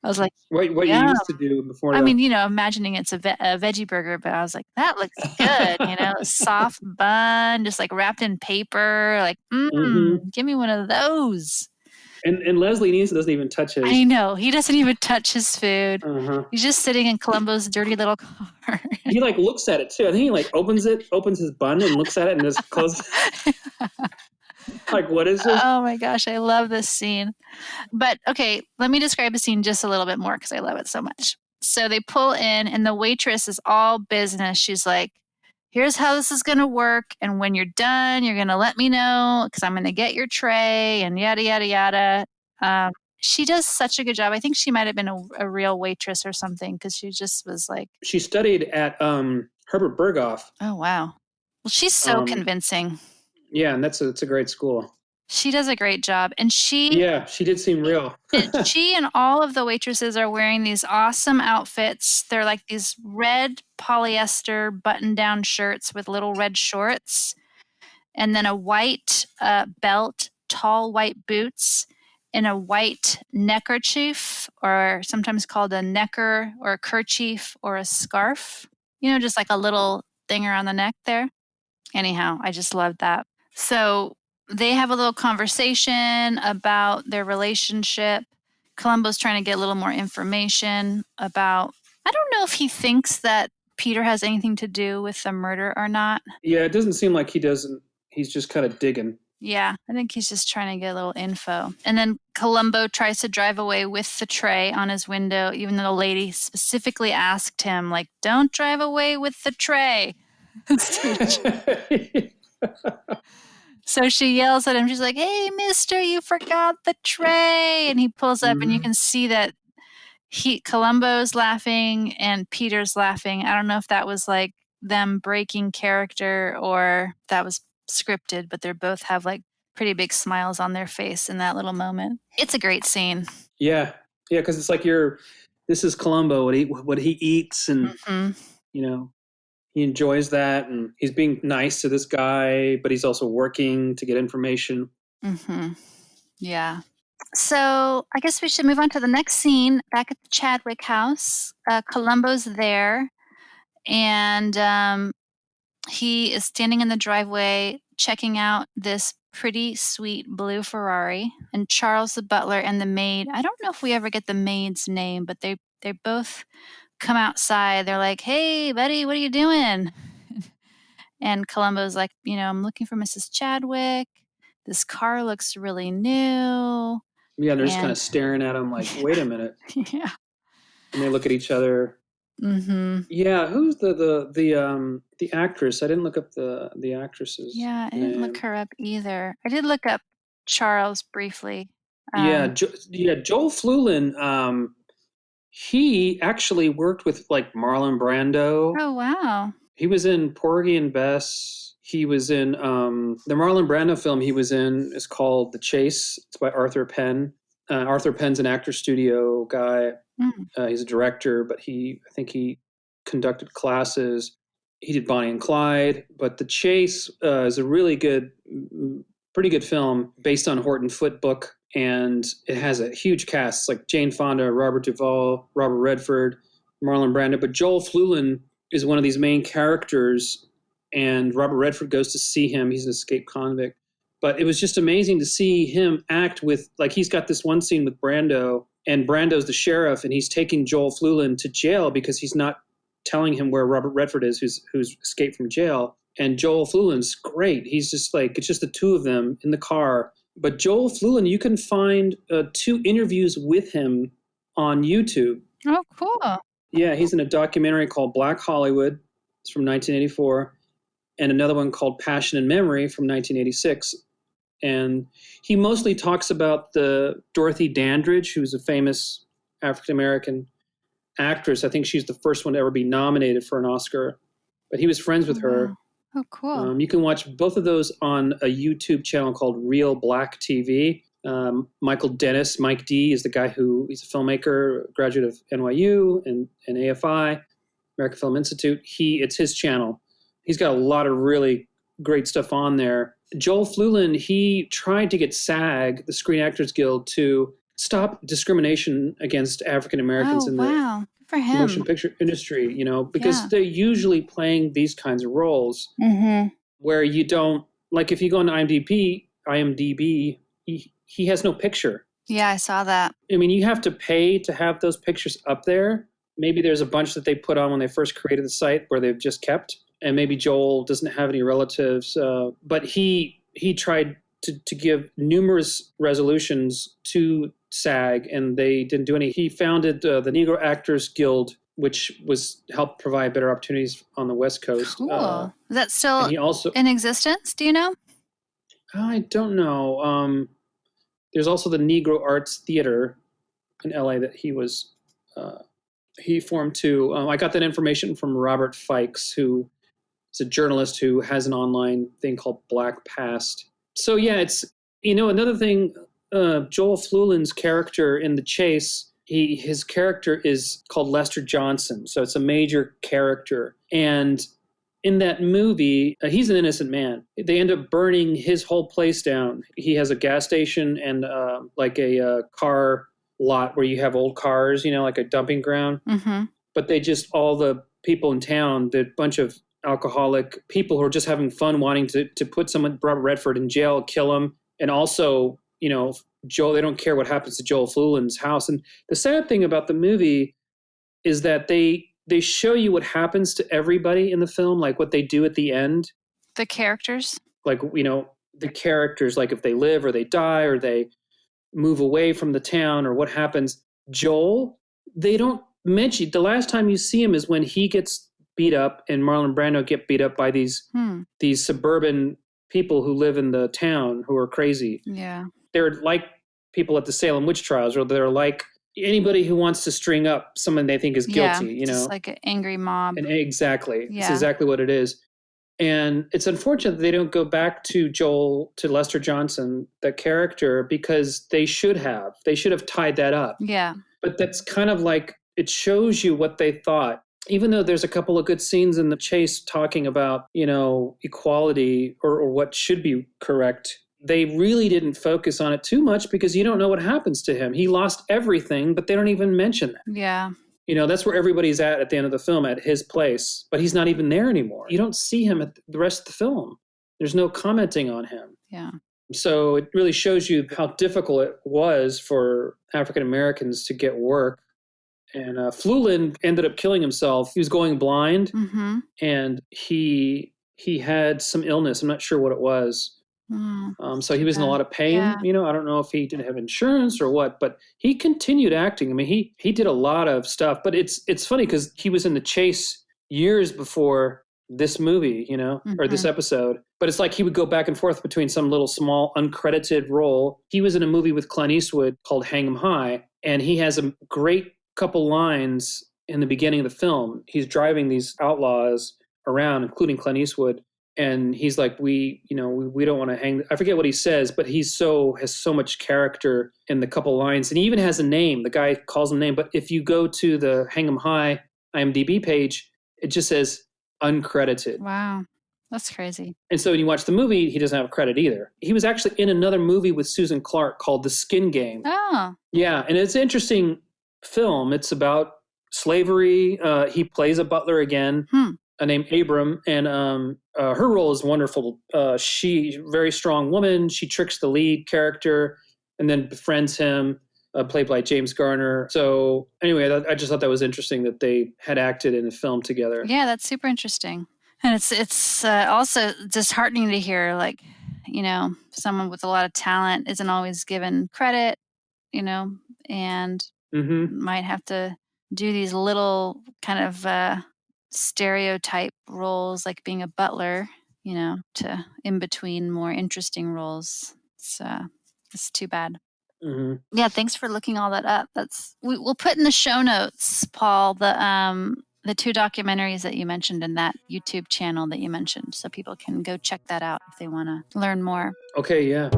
I was like, what you used to do before? I mean, imagining it's a veggie burger, but I was like, that looks good. Soft bun, just like wrapped in paper. Like, give me one of those. And Leslie Nielsen doesn't even touch his. I know. He doesn't even touch his food. He's just sitting in Columbo's dirty little car. He like looks at it too. I think he like opens his bun and looks at it and just closes. Like, what is this? Oh my gosh, I love this scene. But okay, let me describe the scene just a little bit more because I love it so much. So they pull in and the waitress is all business. She's like, here's how this is going to work. And when you're done, you're going to let me know because I'm going to get your tray and yada, yada, yada. She does such a good job. I think she might have been a real waitress or something because she just was like. She studied at Herbert Berghoff. Oh, wow. Well, she's so convincing. Yeah, and it's a great school. She does a great job. And she did seem real. She and all of the waitresses are wearing these awesome outfits. They're like these red polyester button-down shirts with little red shorts, and then a white belt, tall white boots, and a white neckerchief, or sometimes called a necker or a kerchief or a scarf. Just like a little thing around the neck there. Anyhow, I just loved that. So they have a little conversation about their relationship. Columbo's trying to get a little more information about, I don't know if he thinks that Peter has anything to do with the murder or not. Yeah, it doesn't seem like he doesn't. He's just kind of digging. Yeah, I think he's just trying to get a little info. And then Columbo tries to drive away with the tray on his window, even though the lady specifically asked him, like, don't drive away with the tray. So she yells at him. She's like, hey, mister, you forgot the tray. And he pulls up and you can see that Columbo's laughing and Peter's laughing. I don't know if that was like them breaking character or that was scripted, but they both have like pretty big smiles on their face in that little moment. It's a great scene. Yeah, because it's like this is Columbo, what he eats, and he enjoys that, and he's being nice to this guy, but he's also working to get information. Yeah. So I guess we should move on to the next scene. Back at the Chadwick house, Columbo's there, and he is standing in the driveway checking out this pretty sweet blue Ferrari. And Charles the butler and the maid, I don't know if we ever get the maid's name, but they both come outside. They're like, hey, buddy, what are you doing? And Columbo's like, I'm looking for Mrs. Chadwick. This car looks really new. Yeah, they're just kind of staring at him like, wait a minute. Yeah. And they look at each other. Yeah, who's the actress? I didn't look up the actress's Yeah, I didn't look her up either. I did look up Charles briefly. Joel Fluellen. He actually worked with like Marlon Brando. Oh, wow. He was in Porgy and Bess. He was in the Marlon Brando film he was in is called The Chase. It's by Arthur Penn. Arthur Penn's an actor studio guy. He's a director, but I think he conducted classes. He did Bonnie and Clyde, but The Chase is a really good, pretty good film based on Horton Foote book. and it has a huge cast. It's like Jane Fonda, Robert Duvall, Robert Redford, Marlon Brando. But Joel Fluellen is one of these main characters, and Robert Redford goes to see him. He's an escaped convict. But it was just amazing to see him act with, like, he's got this one scene with Brando, and Brando's the sheriff, and he's taking Joel Fluellen to jail because he's not telling him where Robert Redford is, who's escaped from jail. And Joel Fluellen's great. He's just like, it's just the two of them in the car. But Joel Fluellen, you can find 2 interviews with him on YouTube. Oh, cool. Yeah, he's in a documentary called Black Hollywood. It's from 1984. And another one called Passion and Memory from 1986. And he mostly talks about the Dorothy Dandridge, who's a famous African-American actress. I think she's the first one to ever be nominated for an Oscar. But he was friends with her. Oh, cool. You can watch both of those on a YouTube channel called Real Black TV. Michael Dennis, Mike D, is the guy he's a filmmaker, graduate of NYU and AFI, American Film Institute. It's his channel. He's got a lot of really great stuff on there. Joel Fluellen, he tried to get SAG, the Screen Actors Guild, to stop discrimination against African Americans in the Good for him. motion picture industry, because they're usually playing these kinds of roles where you don't, like, if you go on IMDb, he has no picture. Yeah, I saw that. I mean, you have to pay to have those pictures up there. Maybe there's a bunch that they put on when they first created the site where they've just kept. And maybe Joel doesn't have any relatives, but he tried to give numerous resolutions to SAG, and they didn't do any. He founded the Negro Actors Guild, which helped provide better opportunities on the West Coast. Cool. Is that still also, in existence? Do you know? I don't know. There's also the Negro Arts Theater in LA that he formed too. I got that information from Robert Fikes, who is a journalist who has an online thing called Black Past. So yeah, it's, another thing, Joel Fluellen's character in The Chase, his character is called Lester Johnson. So it's a major character. And in that movie, he's an innocent man. They end up burning his whole place down. He has a gas station and like a car lot where you have old cars, like a dumping ground. Mm-hmm. But all the people in town, the bunch of alcoholic people who are just having fun, wanting to put Robert Redford in jail, kill him. And also, Joel, they don't care what happens to Joel Fluellen's house. And the sad thing about the movie is that they show you what happens to everybody in the film, like what they do at the end. The characters? Like, the characters, like if they live or they die or they move away from the town or what happens. Joel, they don't mention. The last time you see him is when he gets beat up and Marlon Brando get beat up by these suburban people who live in the town who are crazy. Yeah. They're like people at the Salem witch trials, or they're like anybody who wants to string up someone they think is guilty, just like an angry mob. And exactly. Yeah. It's exactly what it is. And it's unfortunate that they don't go back to Lester Johnson, the character, because they should have tied that up. Yeah. But that's kind of like, it shows you what they thought. Even though there's a couple of good scenes in The Chase talking about, equality or what should be correct, they really didn't focus on it too much because you don't know what happens to him. He lost everything, but they don't even mention that. Yeah. That's where everybody's at the end of the film, at his place, but he's not even there anymore. You don't see him at the rest of the film. There's no commenting on him. Yeah. So it really shows you how difficult it was for African Americans to get work. And Fluellen ended up killing himself. He was going blind, and he had some illness. I'm not sure what it was. So he was in a lot of pain. Yeah. I don't know if he didn't have insurance or what, but he continued acting. I mean, he did a lot of stuff. But it's funny because he was in The Chase years before this movie, or this episode. But it's like he would go back and forth between some little small uncredited role. He was in a movie with Clint Eastwood called Hang 'em High, and he has a great couple lines in the beginning of the film. He's driving these outlaws around, including Clint Eastwood, and he's like, we don't want to hang. I forget what he says, but has so much character in the couple lines, and he even has a name. The guy calls him name, but if you go to the Hang 'em High IMDb page, it just says uncredited. Wow. That's crazy. And so when you watch the movie, he doesn't have a credit either. He was actually in another movie with Susan Clark called The Skin Game. Oh. Yeah, and it's an interesting film. It's about slavery. He plays a butler again, named Abram, and her role is wonderful. She, very strong woman. She tricks the lead character and then befriends him, played by James Garner. So anyway, I just thought that was interesting that they had acted in a film together. Yeah, that's super interesting. And it's also disheartening to hear, like, someone with a lot of talent isn't always given credit, and might have to do these little kind of stereotype roles, like being a butler, to in between more interesting roles. It's too bad. Yeah, thanks for looking all that up. We'll put in the show notes, Paul, the 2 documentaries that you mentioned in that YouTube channel that you mentioned, so people can go check that out if they want to learn more. Okay, yeah.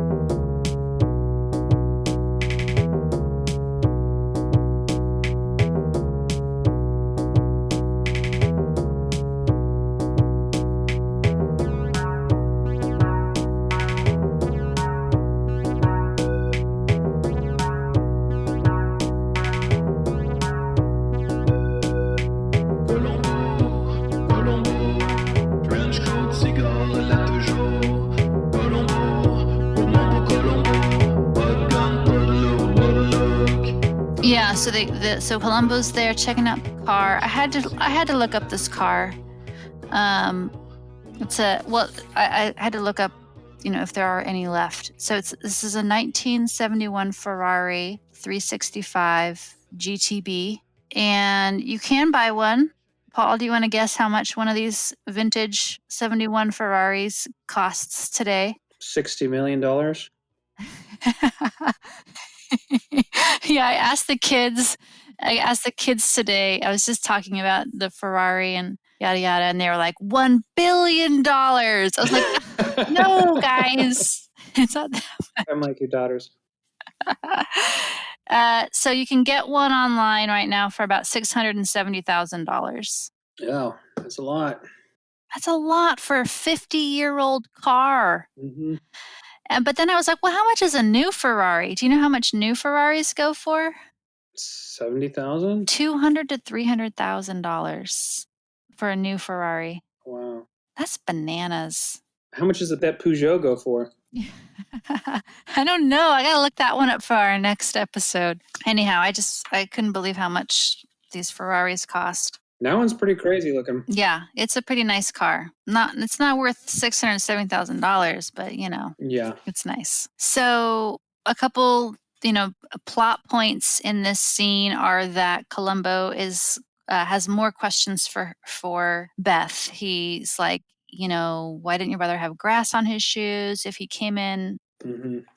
Yeah, so Columbo's there checking out the car. I had to look up this car. I had to look up, if there are any left. So this is a 1971 Ferrari 365 GTB, and you can buy one. Paul, do you want to guess how much one of these vintage 71 Ferraris costs today? $60 million. Yeah, I asked the kids today. I was just talking about the Ferrari and yada yada, and they were like, $1 billion. I was like, no, guys, it's not that much. I'm like your daughters. So you can get one online right now for about $670,000. Yeah, that's a lot. That's a lot for a 50-year-old car. But then I was like, well, how much is a new Ferrari? Do you know how much new Ferraris go for? $70,000? $200,000 to $300,000 for a new Ferrari. Wow. That's bananas. How much does that Peugeot go for? I don't know. I got to look that one up for our next episode. Anyhow, I couldn't believe how much these Ferraris cost. That one's pretty crazy looking. Yeah, it's a pretty nice car. It's not worth $670,000, but yeah, it's nice. So a couple, plot points in this scene are that Columbo has more questions for Beth. He's like, why didn't your brother have grass on his shoes? If he came in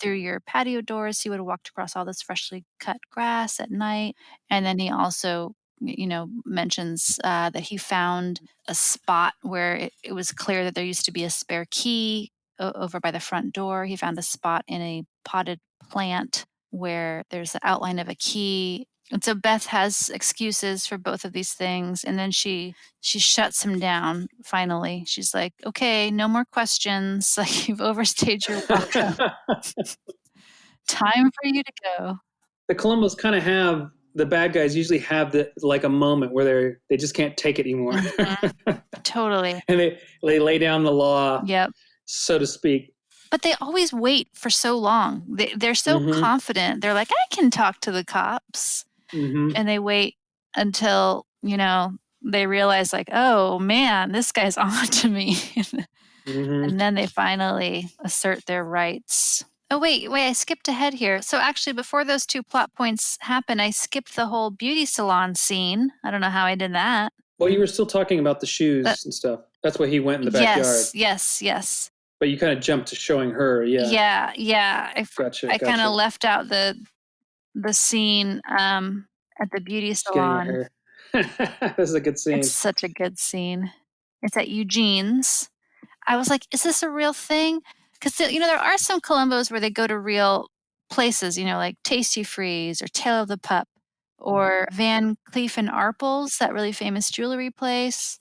through your patio doors, he would have walked across all this freshly cut grass at night. And then he also mentions that he found a spot where it was clear that there used to be a spare key over by the front door. He found a spot in a potted plant where there's the outline of a key. And so Beth has excuses for both of these things. And then she shuts him down finally. She's like, okay, no more questions. Like, you've overstayed your welcome. Time for you to go. The Columbos kind of have, the bad guys usually have a moment where they just can't take it anymore. Totally. And they lay down the law, yep, so to speak. But they always wait for so long. They're so confident. They're like, I can talk to the cops. And they wait until, they realize like, oh man, this guy's on to me. And then they finally assert their rights. Oh, wait, I skipped ahead here. So actually, before those 2 plot points happen, I skipped the whole beauty salon scene. I don't know how I did that. Well, you were still talking about the shoes and stuff. That's why he went in the backyard. Yes. But you kind of jumped to showing her, yeah. Yeah. I kind of left out the scene at the beauty salon. This is a good scene. It's such a good scene. It's at Eugene's. I was like, is this a real thing? Because, there are some Columbos where they go to real places, like Tastee Freeze or Tail of the Pup or Van Cleef and Arpels, that really famous jewelry place.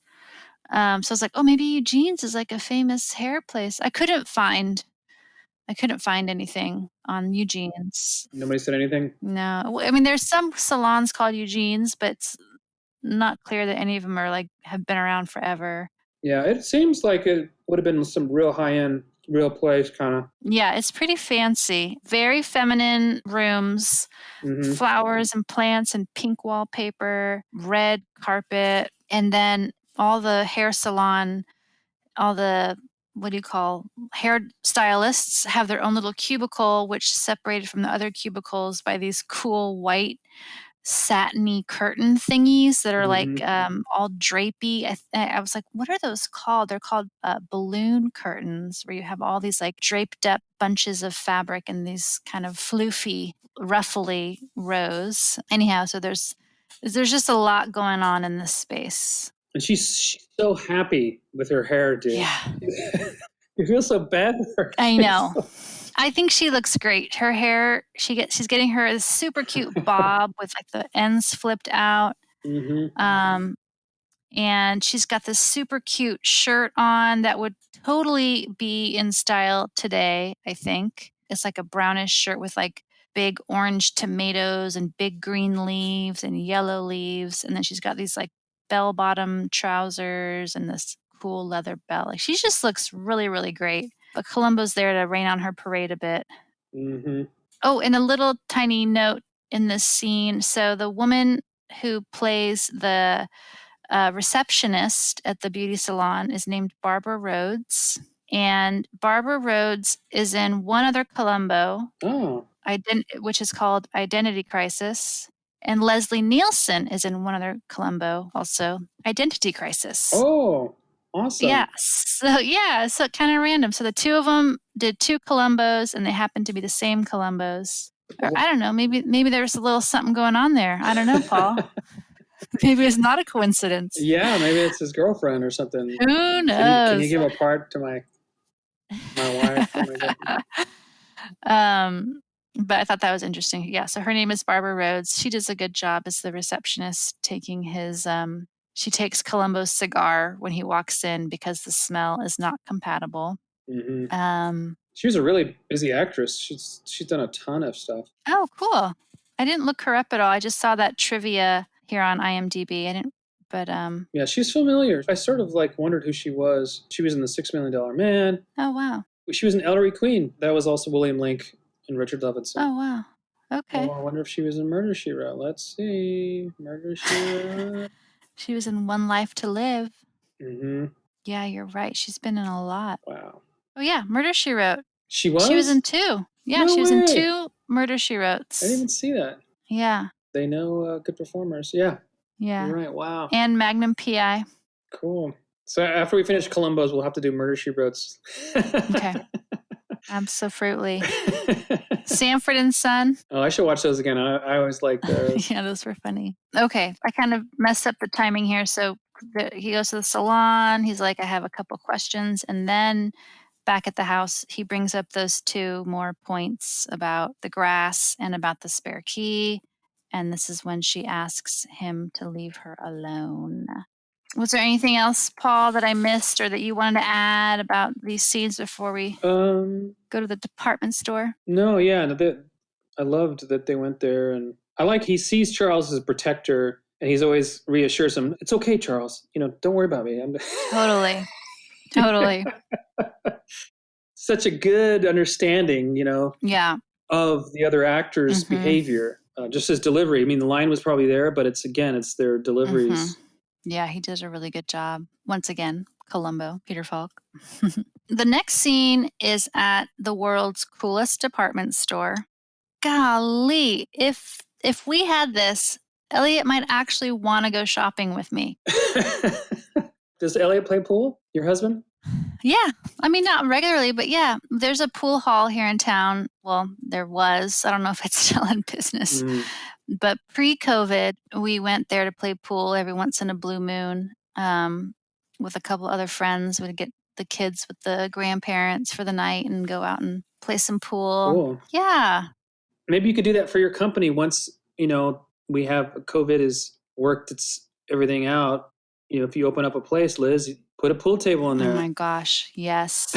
So I was like, oh, maybe Eugene's is like a famous hair place. I couldn't find anything on Eugene's. Nobody said anything? No. I mean, there's some salons called Eugene's, but it's not clear that any of them are like have been around forever. Yeah, it seems like it would have been some real high-end, real place kind of. Yeah, it's pretty fancy. Very feminine rooms, Mm-hmm. flowers and plants and pink wallpaper, red carpet, and then all the hair salon, all the what do you call hair stylists have their own little cubicle, which separated from the other cubicles by these cool white satiny curtain thingies that are like Mm-hmm. all drapey. I was like, what are those called? They're called balloon curtains, where you have all these like draped up bunches of fabric and these kind of floofy, ruffly rows. Anyhow, so there's just a lot going on in this space. And she's so happy with her hair, dude. Yeah, You feel so bad for her. I know. I think she looks great. Her hair, she's getting her super cute bob with like the ends flipped out. Mm-hmm. And she's got this super cute shirt on that would totally be in style today, I think. It's like a brownish shirt with like big orange tomatoes and big green leaves and yellow leaves. And then she's got these like bell bottom trousers and this cool leather belt. Like she just looks really, really great. But Columbo's there to rain on her parade a bit. Mm-hmm. Oh, and a little tiny note in this scene. So the woman who plays the receptionist at the beauty salon is named Barbara Rhodes. And Barbara Rhodes is in one other Columbo, which is called Identity Crisis. And Leslie Nielsen is in one other Columbo, also Identity Crisis. Oh, awesome. Yeah. So kind of random. So the two of them did two Columbos, and they happened to be the same Columbos. Or I don't know. Maybe there's a little something going on there. I don't know, Paul. Maybe it's not a coincidence. Yeah, maybe it's his girlfriend or something. Who knows? Can you give a part to my wife? Oh my God. But I thought that was interesting. Yeah, so her name is Barbara Rhodes. She does a good job as the receptionist, taking his she takes Columbo's cigar when he walks in because the smell is not compatible. Mm-hmm. She was a really busy actress. She's done a ton of stuff. Oh, cool. I didn't look her up at all. I just saw that trivia here on IMDb. I didn't, but yeah, she's familiar. I sort of like wondered who she was. She was in The $6 Million Man. Oh, wow. She was in Ellery Queen. That was also William Link and Richard Levinson. Oh, wow. Okay. Oh, I wonder if she was in Murder, She Wrote. Let's see. Murder, She Wrote. She was in One Life to Live. Mm-hmm. Yeah, you're right. She's been in a lot. Wow. Oh, yeah. Murder, She Wrote. She was? She was in two. Yeah, no she was way. in two Murder, She Wrotes. I didn't even see that. Yeah. They know good performers. Yeah. Yeah. You're right. Wow. And Magnum P.I. Cool. So after we finish Columbo's, we'll have to do Murder, She Wrote's. Okay. Absolutely. Sanford and Son. Oh, I should watch those again. I always like those. Yeah, those were funny. Okay, I kind of messed up the timing here. So he goes to the salon. He's like, I have a couple questions. And then back at the house, he brings up those two more points about the grass and about the spare key. And this is when she asks him to leave her alone. Was there anything else, Paul, that I missed or that you wanted to add about these scenes before we go to the department store? No, yeah. I loved that they went there. And I like he sees Charles as a protector, and he's always reassures him, it's okay, Charles. Don't worry about me. Totally. Totally. Such a good understanding, Yeah. of the other actor's behavior. Just his delivery. I mean, the line was probably there, but it's their deliveries. Yeah, he does a really good job. Once again, Columbo, Peter Falk. The next scene is at the world's coolest department store. Golly, if we had this, Elliot might actually want to go shopping with me. Does Elliot play pool? Your husband? Yeah. I mean, not regularly, but yeah, there's a pool hall here in town. Well, there was. I don't know if it's still in business. But pre-COVID, we went there to play pool every once in a blue moon with a couple other friends. We'd get the kids with the grandparents for the night and go out and play some pool. Cool. Yeah. Maybe you could do that for your company once, we have COVID has worked everything out. if you open up a place, Liz, put a pool table in there. Oh my gosh, yes.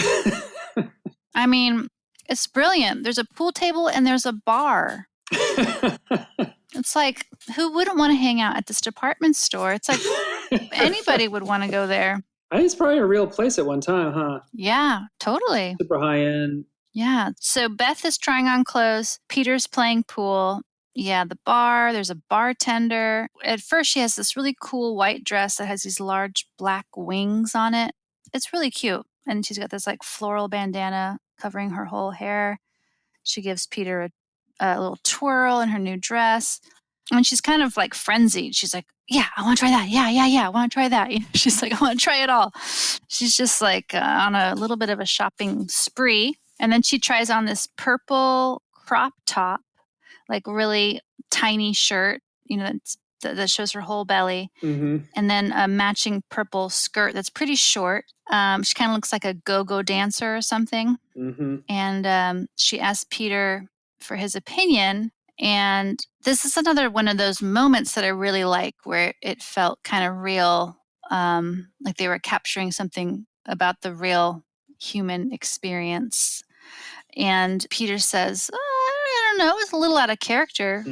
I mean, it's brilliant. There's a pool table and there's a bar. It's like, who wouldn't want to hang out at this department store? It's like anybody would want to go there. I think it's probably a real place at one time, huh? Yeah, totally. Super high end. Yeah. So Beth is trying on clothes. Peter's playing pool. Yeah, the bar. There's a bartender. At first, she has this really cool white dress that has these large black wings on it. It's really cute. And she's got this like floral bandana covering her whole hair. She gives Peter a little twirl in her new dress. And she's kind of like frenzied. She's like, yeah, I want to try that. Yeah, I want to try that. She's like, I want to try it all. She's just like on a little bit of a shopping spree. And then she tries on this purple crop top, like really tiny shirt, that shows her whole belly. Mm-hmm. And then a matching purple skirt that's pretty short. She kind of looks like a go-go dancer or something. Mm-hmm. And she asked Peter for his opinion. And this is another one of those moments that I really like where it felt kind of real, like they were capturing something about the real human experience. And Peter says, I don't know, it was a little out of character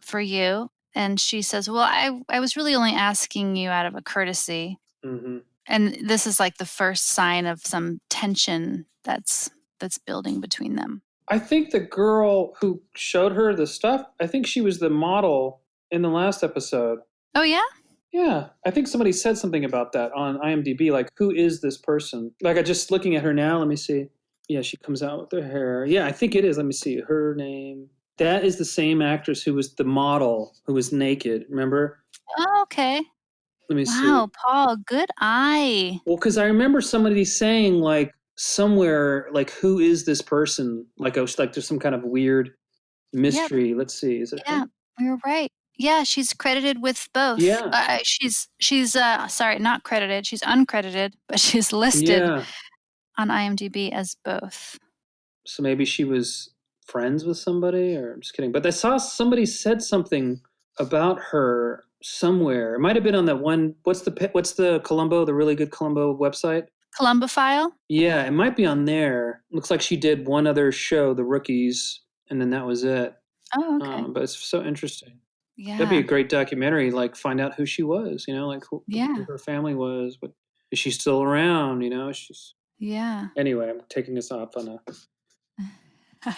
for you. And she says, well, I was really only asking you out of a courtesy. Mm-hmm. And this is like the first sign of some tension that's building between them. I think the girl who showed her the stuff, I think she was the model in the last episode. Oh, yeah? Yeah. I think somebody said something about that on IMDb. Like, who is this person? Like, I just looking at her now. Let me see. Yeah, she comes out with her hair. Yeah, I think it is. Let me see. Her name. That is the same actress who was the model who was naked. Remember? Oh, okay. Let me see. Wow, Paul, good eye. Well, because I remember somebody saying, like, somewhere, like, who is this person? Like, there's some kind of weird mystery. Yep. Let's see. Is it? Yeah, you're right. Yeah, she's credited with both. Yeah. She's sorry, not credited. She's uncredited, but she's listed on IMDb as both. So maybe she was friends with somebody, or I'm just kidding. But I saw somebody said something about her somewhere. It might have been on that one. What's the Columbo, the really good Columbo website? Columbo File? Yeah, it might be on there. Looks like she did one other show, The Rookies, and then that was it. Oh, okay. But it's so interesting. Yeah. That'd be a great documentary, like find out who she was, like who her family was. But is she still around? She's. Yeah. Anyway, I'm taking us off on a.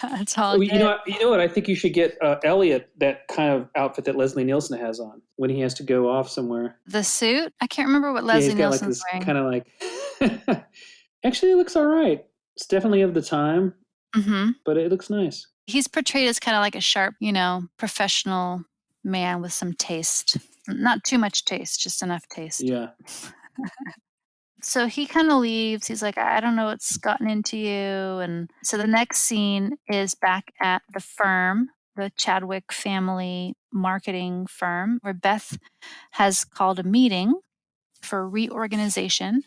That's all good. You know what? I think you should get Elliot that kind of outfit that Leslie Nielsen has on when he has to go off somewhere. The suit? I can't remember what Leslie Nielsen's wearing. Kind of like. Actually, it looks all right. It's definitely of the time, but it looks nice. He's portrayed as kind of like a sharp, professional man with some taste. Not too much taste, just enough taste. Yeah. So he kind of leaves. He's like, I don't know what's gotten into you. And so the next scene is back at the firm, the Chadwick family marketing firm, where Beth has called a meeting for reorganization.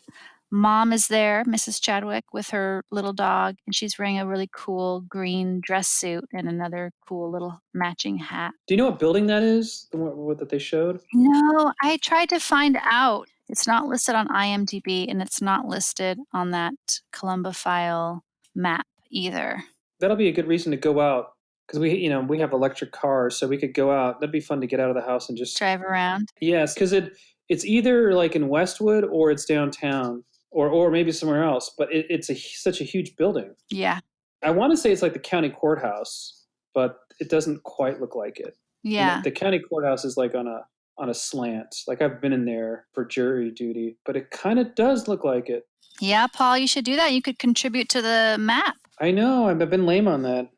Mom is there, Mrs. Chadwick, with her little dog, and she's wearing a really cool green dress suit and another cool little matching hat. Do you know what building that is, the one that they showed? No, I tried to find out. It's not listed on IMDb, and it's not listed on that Columbo File map either. That'll be a good reason to go out, because we have electric cars, so we could go out. That'd be fun to get out of the house and just drive around. Yes, because it's either like in Westwood or it's downtown. Or maybe somewhere else, but it's such a huge building. Yeah. I want to say it's like the county courthouse, but it doesn't quite look like it. Yeah. The county courthouse is like on a slant. Like I've been in there for jury duty, but it kind of does look like it. Yeah, Paul, you should do that. You could contribute to the map. I know. I've been lame on that.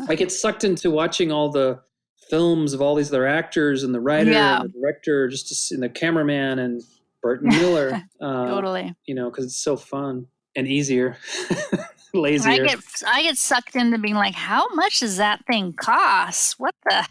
I get sucked into watching all the films of all these other actors and the writer and the director, and the cameraman and Burton Miller. Totally. Because it's so fun and easier, lazier. I get sucked into being like, how much does that thing cost? What the?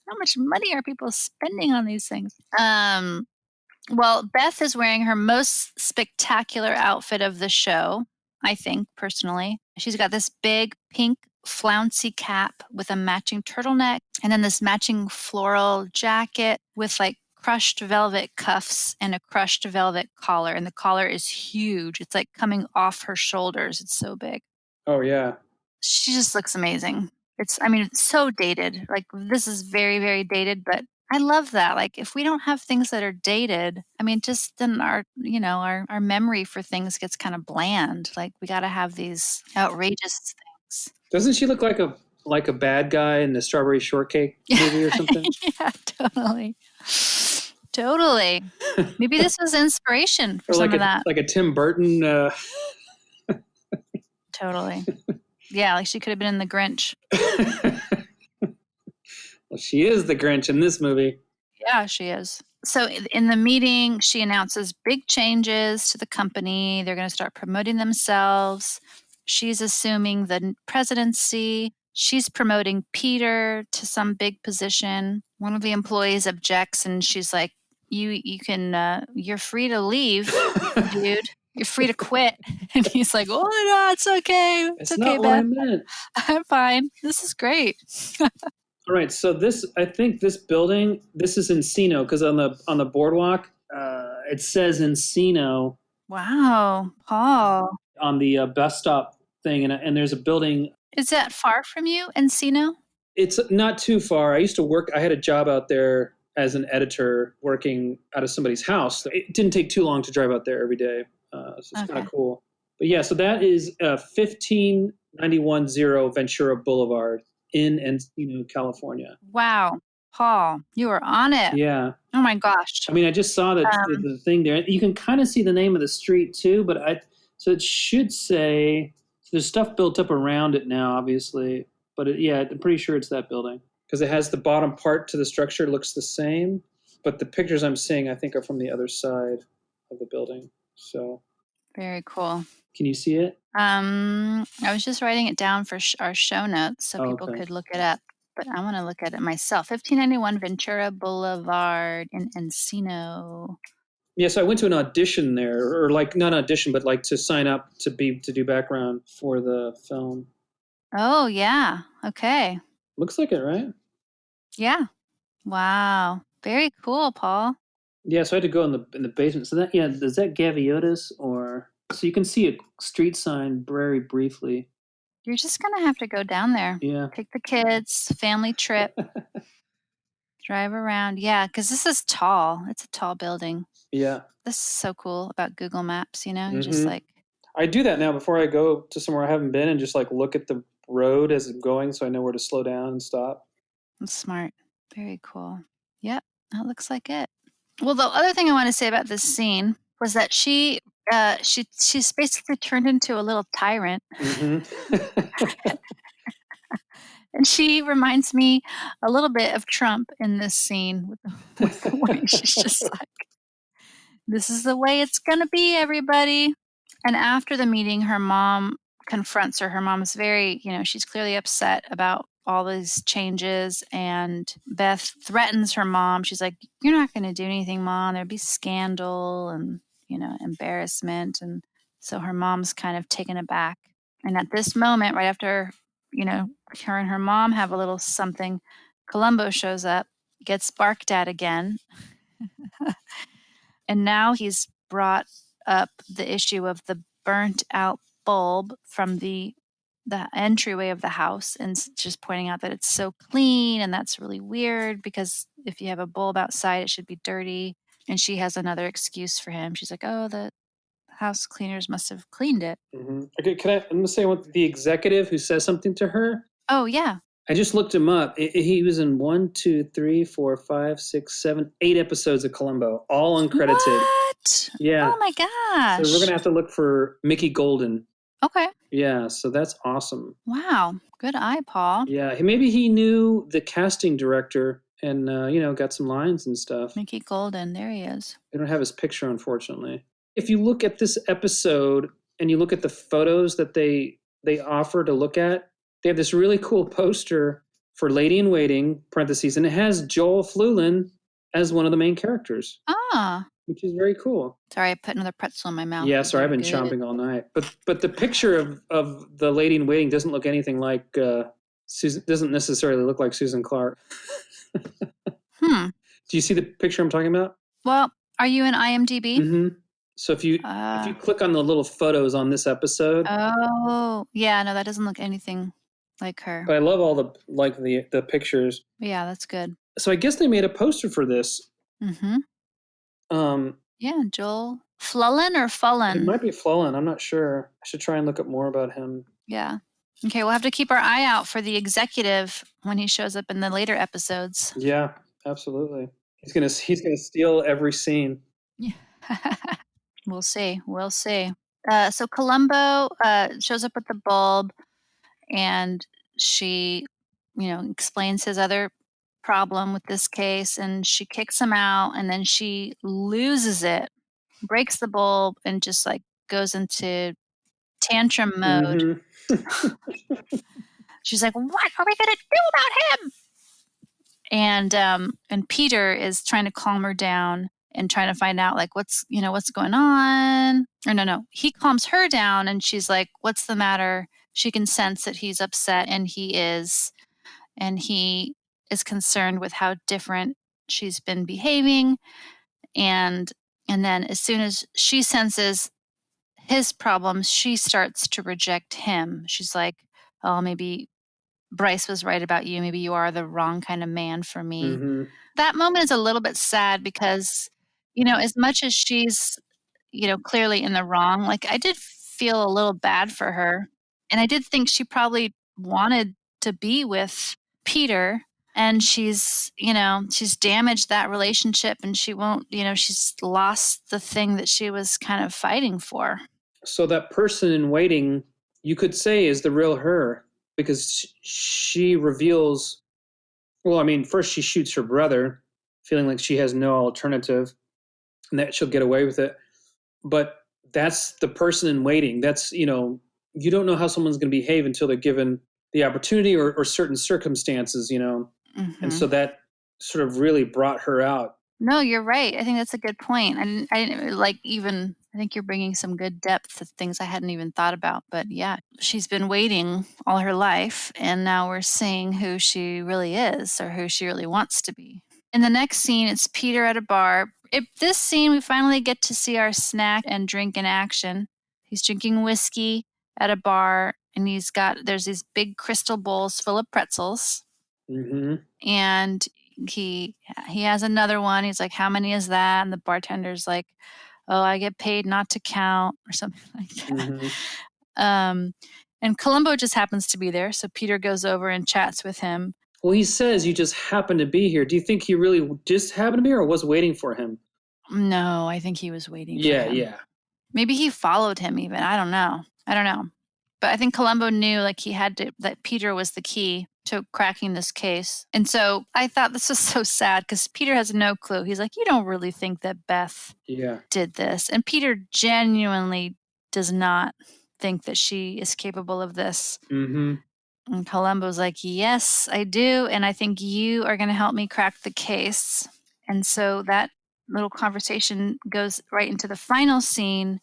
How much money are people spending on these things? Well, Beth is wearing her most spectacular outfit of the show, I think, personally. She's got this big pink flouncy cap with a matching turtleneck and then this matching floral jacket with like crushed velvet cuffs and a crushed velvet collar, and the collar is huge. It's like coming off her shoulders. It's so big. Oh, yeah. She just looks amazing. It's so dated. Like, this is very, very dated, but I love that. Like, if we don't have things that are dated, just then our memory for things gets kind of bland. Like, we got to have these outrageous things. Doesn't she look like a bad guy in the Strawberry Shortcake movie or something? Yeah, totally. Totally. Maybe this was inspiration for some of that. Like a Tim Burton. Totally. Yeah, like she could have been in The Grinch. Well, she is the Grinch in this movie. Yeah, she is. So in the meeting, she announces big changes to the company. They're going to start promoting themselves. She's assuming the presidency. She's promoting Peter to some big position. One of the employees objects, and she's like, you're free to leave, dude. You're free to quit. And he's like, oh, no, it's okay. It's okay, not Beth. what I meant. I'm fine. This is great. All right, so I think this building, this is Encino, because on the boardwalk, it says Encino. Wow, Paul. On the bus stop thing, and there's a building. Is that far from you, Encino? It's not too far. I had a job out there as an editor working out of somebody's house. It didn't take too long to drive out there every day. So it's kind of cool. But yeah, so that is 15910 Ventura Boulevard in Encino, California. Wow. Paul, you were on it. Yeah. Oh my gosh. I just saw the thing there. You can kind of see the name of the street too, so it should say, there's stuff built up around it now, obviously. But I'm pretty sure it's that building. Because it has the bottom part to the structure looks the same. But the pictures I'm seeing, I think, are from the other side of the building. So. Very cool. Can you see it? I was just writing it down for our show notes so people could look it up. But I want to look at it myself. 1591 Ventura Boulevard in Encino. Yeah, so I went to an audition there, or like not audition, but like to sign up to do background for the film. Oh yeah. Okay. Looks like it, right? Yeah. Wow. Very cool, Paul. Yeah, so I had to go in the basement. So is that Gaviotis, or so you can see a street sign very briefly. You're just gonna have to go down there. Yeah. Take the kids, family trip, drive around. Yeah, because this is tall. It's a tall building. Yeah. This is so cool about Google Maps. You just like. I do that now before I go to somewhere I haven't been, and just like look at the road as I'm going, so I know where to slow down and stop. That's smart. Very cool. Yep, that looks like it. Well, the other thing I want to say about this scene was that she's basically turned into a little tyrant. Mm-hmm. And she reminds me a little bit of Trump in this scene with the way she's just like, this is the way it's going to be, everybody. And after the meeting, her mom confronts her. Her mom's very, she's clearly upset about all these changes, and Beth threatens her mom. She's like, you're not going to do anything, Mom. There'd be scandal and, embarrassment. And so her mom's kind of taken aback. And at this moment, right after, her and her mom have a little something, Columbo shows up, gets barked at again. And now he's brought up the issue of the burnt out bulb from the entryway of the house, and just pointing out that it's so clean, and that's really weird because if you have a bulb outside, it should be dirty. And she has another excuse for him. She's like, oh, the house cleaners must have cleaned it. Mm-hmm. Okay, I'm going to say what the executive who says something to her. Oh, yeah. I just looked him up. He was in 1, 2, 3, 4, 5, 6, 7, 8 episodes of Columbo, all uncredited. What? Yeah. Oh my gosh. So we're gonna have to look for Mickey Golden. Okay. Yeah, so that's awesome. Wow. Good eye, Paul. Yeah, maybe he knew the casting director and got some lines and stuff. Mickey Golden, there he is. We don't have his picture, unfortunately. If you look at this episode and you look at the photos that they offer to look at, they have this really cool poster for Lady in Waiting, parentheses, and it has Joel Fluellen as one of the main characters. Ah. Which is very cool. Sorry, I put another pretzel in my mouth. Yeah, sorry, I've been chomping all night. But the picture of the Lady in Waiting doesn't look anything like Susan. Doesn't necessarily look like Susan Clark. Do you see the picture I'm talking about? Well, are you in IMDb? Mm-hmm. So if you click on the little photos on this episode, Oh, yeah, no, that doesn't look anything like her. but I love all the pictures. Yeah, that's good. So I guess they made a poster for this. Mm-hmm. Um, Yeah, Joel Fluellen or it Fullen? might be Fluellen. I'm not sure. I should try and look up more about him. Yeah. Okay, we'll have to keep our eye out for the executive when he shows up in the later episodes. Yeah, absolutely. He's gonna steal every scene. Yeah. We'll see. We'll see. So Columbo shows up with the bulb, and she, explains his other problem with this case, and she kicks him out, and then she loses it, breaks the bulb, and just like goes into tantrum mode. Mm-hmm. She's like, "What are we gonna do about him?" And Peter is trying to calm her down and trying to find out like what's going on. Or no, he calms her down, and she's like, "What's the matter?" She can sense that he's upset, and he is concerned with how different she's been behaving. And and then as soon as she senses his problems, she starts to reject him. She's like, "Oh, maybe Bryce was right about you. Maybe you are the wrong kind of man for me." Mm-hmm. That moment is a little bit sad because, as much as she's, clearly in the wrong, like, I did feel a little bad for her. And I did think she probably wanted to be with Peter, and she's damaged that relationship, and she won't, she's lost the thing that she was kind of fighting for. So that person in waiting, you could say, is the real her, because she reveals. Well, I mean, first she shoots her brother, feeling like she has no alternative, and that she'll get away with it. But that's the person in waiting. That's, you don't know how someone's going to behave until they're given the opportunity or certain circumstances, and so Mhm. that sort of really brought her out. No, you're right. I think that's a good point. I didn't like even. I think you're bringing some good depth to things I hadn't even thought about. But yeah, she's been waiting all her life, and now we're seeing who she really is or who she really wants to be. In the next scene, it's Peter at a bar. This scene, we finally get to see our snack and drink in action. He's drinking whiskey at a bar, and there's these big crystal bowls full of pretzels, Mm-hmm. and he has another one. He's like, "How many is that?" And the bartender's like, "Oh, I get paid not to count," or something like that. Mm-hmm. Um, and Columbo just happens to be there, so Peter goes over and chats with him. Well, he says you just happened to be here. Do you think he really just happened to be here or was waiting for him? No, I think he was waiting for Yeah, him. yeah. Maybe he followed him even. I don't know. But I think Columbo knew like that Peter was the key to cracking this case. And so I thought this was so sad because Peter has no clue. He's like, "You don't really think that Beth Yeah. did this." And Peter genuinely does not think that she is capable of this. Mm-hmm. And Columbo's like, "Yes, I do. And I think you are going to help me crack the case." And so that little conversation goes right into the final scene,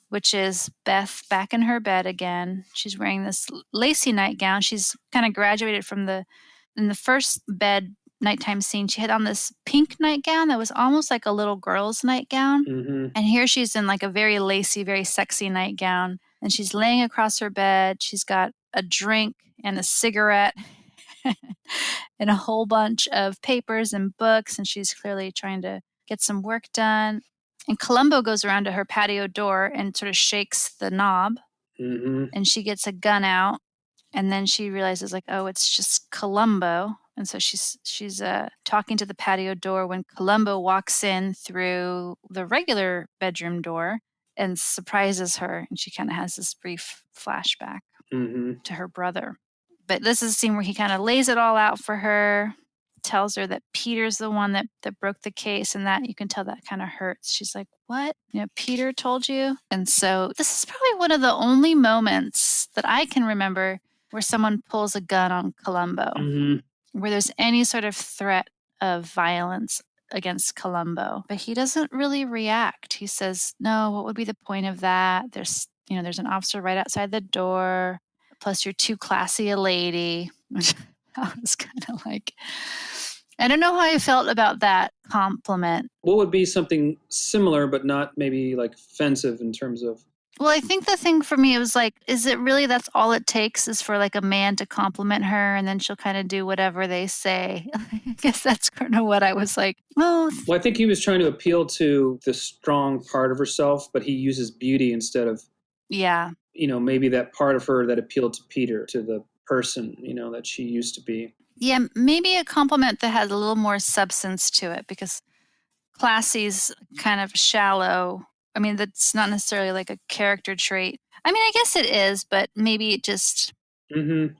which is Beth back in her bed again. She's wearing this lacy nightgown. She's kind of graduated from in the first bed nighttime scene. She had on this pink nightgown that was almost like a little girl's nightgown. Mm-hmm. And here she's in like a very lacy, very sexy nightgown. And she's laying across her bed. She's got a drink and a cigarette and a whole bunch of papers and books. And she's clearly trying to get some work done. And Columbo goes around to her patio door and sort of shakes the knob, Mm-hmm. and she gets a gun out, and then she realizes like, oh, it's just Columbo. And so she's talking to the patio door when Columbo walks in through the regular bedroom door and surprises her, and she kind of has this brief flashback Mm-hmm. to her brother. But this is a scene where he kind of lays it all out for her, tells her that Peter's the one that broke the case, and that you can tell that kind of hurts. She's like, "What? Peter told you?" And so this is probably one of the only moments that I can remember where someone pulls a gun on Columbo, Mm-hmm. where there's any sort of threat of violence against Columbo. But he doesn't really react. He says, "No, what would be the point of that? There's an officer right outside the door. Plus, you're too classy a lady." Which I was kind of like, I don't know how I felt about that compliment. What would be something similar, but not maybe like offensive in terms of? Well, I think the thing for me was like, is it really that's all it takes is for like a man to compliment her and then she'll kind of do whatever they say? I guess that's kind of what I was like, oh. Well, I think he was trying to appeal to the strong part of herself, but he uses beauty instead of, yeah. Maybe that part of her that appealed to Peter, to the person, that she used to be. Yeah, maybe a compliment that has a little more substance to it because classy's kind of shallow. I mean, that's not necessarily like a character trait. I mean, I guess it is, but maybe it just Mm-hmm.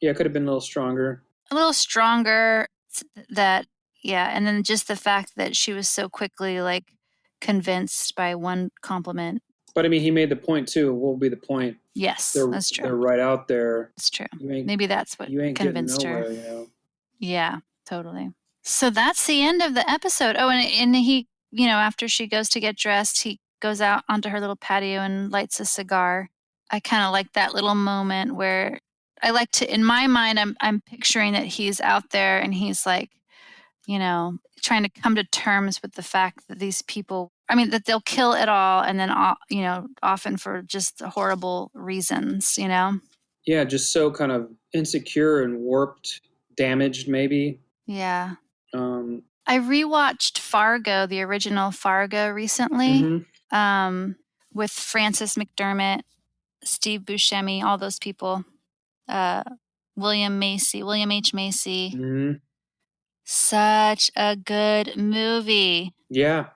Yeah, it could have been a little stronger. a little stronger that, yeah. And then just the fact that she was so quickly like convinced by one compliment. But I mean, he made the point too. What will be the point? Yes, that's true. They're right out there. That's true. Maybe that's what you ain't convinced getting nowhere, her. Yeah, totally. So that's the end of the episode. Oh, and he, after she goes to get dressed, he goes out onto her little patio and lights a cigar. I kind of like that little moment where I like to, in my mind, I'm picturing that he's out there and he's like, trying to come to terms with the fact that these people, that they'll kill it all and then, often for just horrible reasons, Yeah, just so kind of insecure and warped, damaged maybe. Yeah. I rewatched Fargo, the original Fargo, recently, with Frances McDermott, Steve Buscemi, all those people, William H. Macy. Mm-hmm. Such a good movie. Yeah.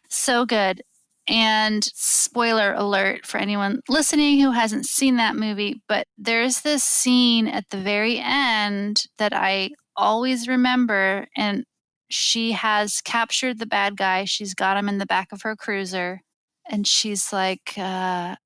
So good. And spoiler alert for anyone listening who hasn't seen that movie, but there's this scene at the very end that I always remember, and she has captured the bad guy. She's got him in the back of her cruiser, and she's like, I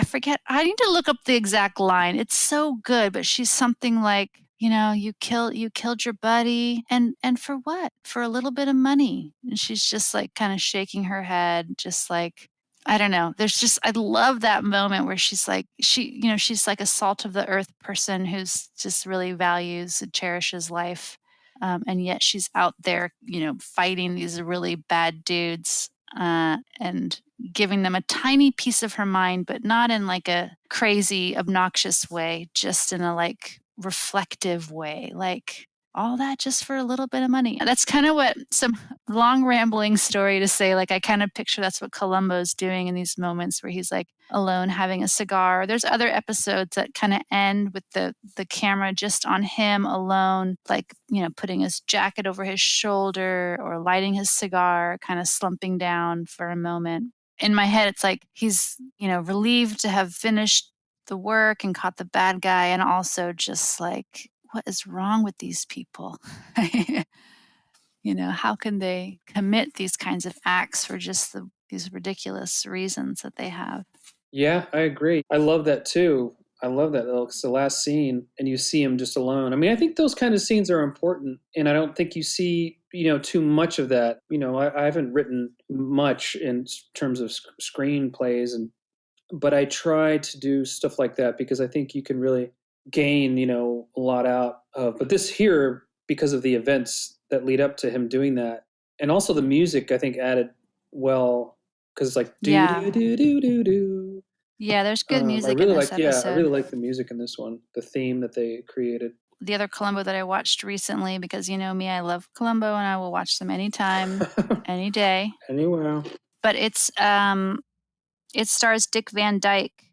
forget. I need to look up the exact line. It's so good, but she's something like, you killed your buddy, and for what? For a little bit of money. And she's just like kind of shaking her head, just like, I don't know. I love that moment where she's like, she's like a salt of the earth person who's just really values and cherishes life. And yet she's out there, fighting these really bad dudes, and giving them a tiny piece of her mind, but not in like a crazy, obnoxious way, just in a like reflective way, like all that just for a little bit of money. That's kind of what some long rambling story to say, like I kind of picture that's what Columbo's doing in these moments where he's like alone having a cigar. There's other episodes that kind of end with the camera just on him alone, like, putting his jacket over his shoulder or lighting his cigar, kind of slumping down for a moment. In my head, it's like he's, relieved to have finished the work and caught the bad guy, and also just like, what is wrong with these people? How can they commit these kinds of acts for just these ridiculous reasons that they have? Yeah, I agree. I love that too. I love that. It's the last scene and you see him just alone. I mean, I think those kind of scenes are important, and I don't think you see, too much of that. I haven't written much in terms of screenplays, but I try to do stuff like that because I think you can really gain, a lot out of. But this here, because of the events that lead up to him doing that, and also the music, I think added well, because it's like do do do do do do. Yeah, there's good music in this episode. Yeah, I really like the music in this one, the theme that they created. The other Columbo that I watched recently, because you know me, I love Columbo and I will watch them anytime, any day. Anywhere. But it stars Dick Van Dyke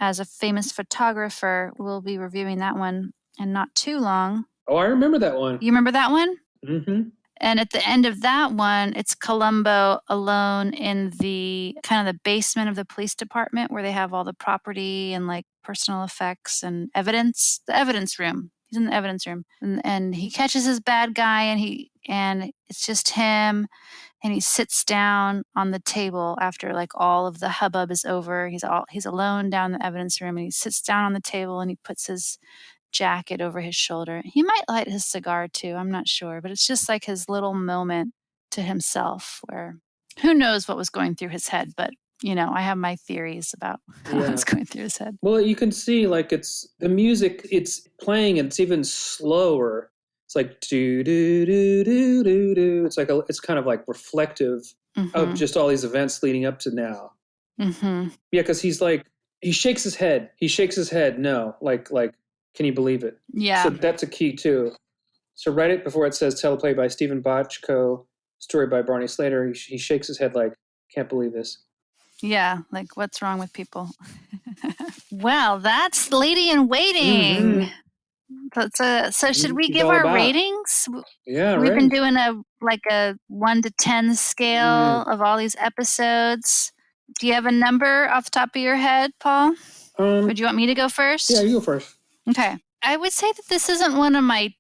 as a famous photographer. We'll be reviewing that one in not too long. Oh, I remember that one. You remember that one? Mm-hmm. And at the end of that one, it's Columbo alone in the kind of the basement of the police department where they have all the property and like personal effects and evidence. The evidence room. He's in the evidence room, and he catches his bad guy, and it's just him. And he sits down on the table after like all of the hubbub is over. He's alone down in the evidence room, and he sits down on the table and he puts his jacket over his shoulder. He might light his cigar too, I'm not sure, but it's just like his little moment to himself where who knows what was going through his head, but I have my theories about what was going through his head. Well, you can see like it's the music, it's playing, and it's even slower. It's like do do do do do do. It's kind of like reflective of just all these events leading up to now. Mm-hmm. Yeah, because he's like he shakes his head. He shakes his head. No, like can you believe it? Yeah. So that's a key too. So right it before it says teleplay by Stephen Bochco, story by Barney Slater, he shakes his head like, can't believe this. Yeah, like what's wrong with people? Well, that's Lady in Waiting. So should we He's give all our about. ratings? Yeah, We've right. been doing a 1 to 10 scale of all these episodes. Do you have a number off the top of your head, Paul? Or do you want me to go first? Yeah, you go first. Okay. I would say that this isn't one of my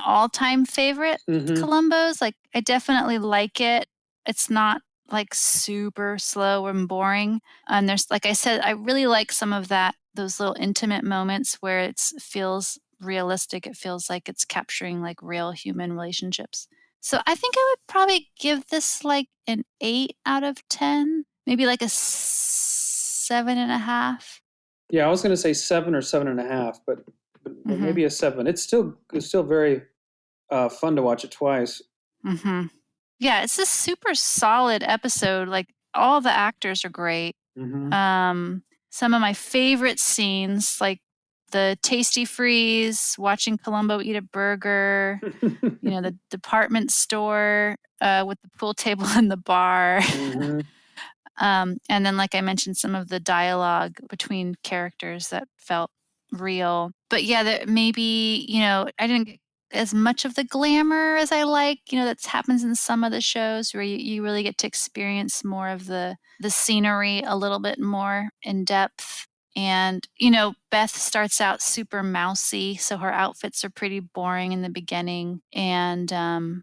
all-time favorite Columbos. Like, I definitely like it. It's not like super slow and boring. And there's, like I said, I really like some of those little intimate moments where it feels realistic. It feels like it's capturing like real human relationships. So I think I would probably give this like an 8 out of 10, maybe like a 7.5. Yeah, I was going to say 7 or 7.5, but maybe a 7. It's still very fun to watch it twice. Yeah, it's a super solid episode. Like all the actors are great. Some of my favorite scenes, like the Tastee Freeze, watching Columbo eat a burger, the department store with the pool table and the bar. And then, like I mentioned, some of the dialogue between characters that felt real. But yeah, that maybe, I didn't get as much of the glamour as I like, that happens in some of the shows where you really get to experience more of the scenery a little bit more in depth. And, Beth starts out super mousy, so her outfits are pretty boring in the beginning. And,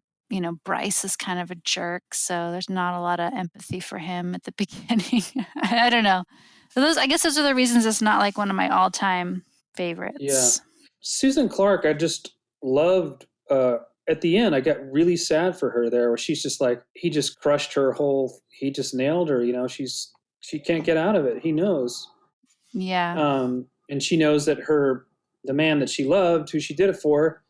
Bryce is kind of a jerk, so there's not a lot of empathy for him at the beginning. I don't know. So I guess those are the reasons it's not like one of my all-time favorites. Yeah. Susan Clark, I just loved. At the end, I got really sad for her there, where she's just like, he just crushed her whole. He just nailed her. She can't get out of it. He knows. Yeah. And she knows that the man that she loved, who she did it for,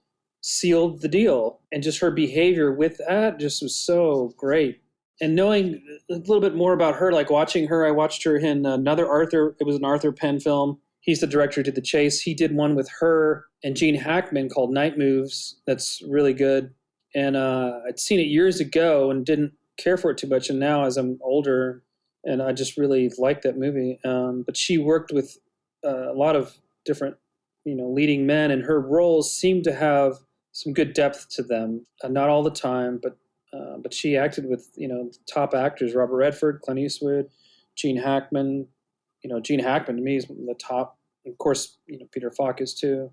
sealed the deal. And just her behavior with that just was so great. And knowing a little bit more about her, like watching her, I watched her in another it was an Arthur Penn film. He's the director who did The Chase. He did one with her and Gene Hackman called Night Moves. That's really good. And I'd seen it years ago and didn't care for it too much. And now as I'm older, and I just really liked that movie. But she worked with a lot of different, leading men, and her roles seemed to have some good depth to them. Not all the time, but she acted with, top actors: Robert Redford, Clint Eastwood, Gene Hackman. Gene Hackman to me is the top. Of course, Peter Falk is too.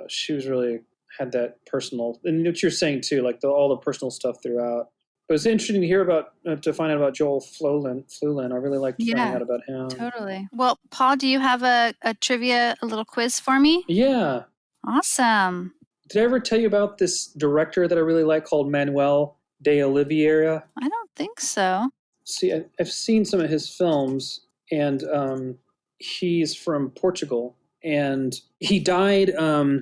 She was really had that personal, and what you're saying too, like all the personal stuff throughout. But it's interesting to hear to find out about Joel Fluellen. I really liked finding out about him. Totally. Well, Paul, do you have a trivia, a little quiz for me? Yeah. Awesome. Did I ever tell you about this director that I really like called Manuel de Oliveira? I don't think so. See, I've seen some of his films, and he's from Portugal, and he died a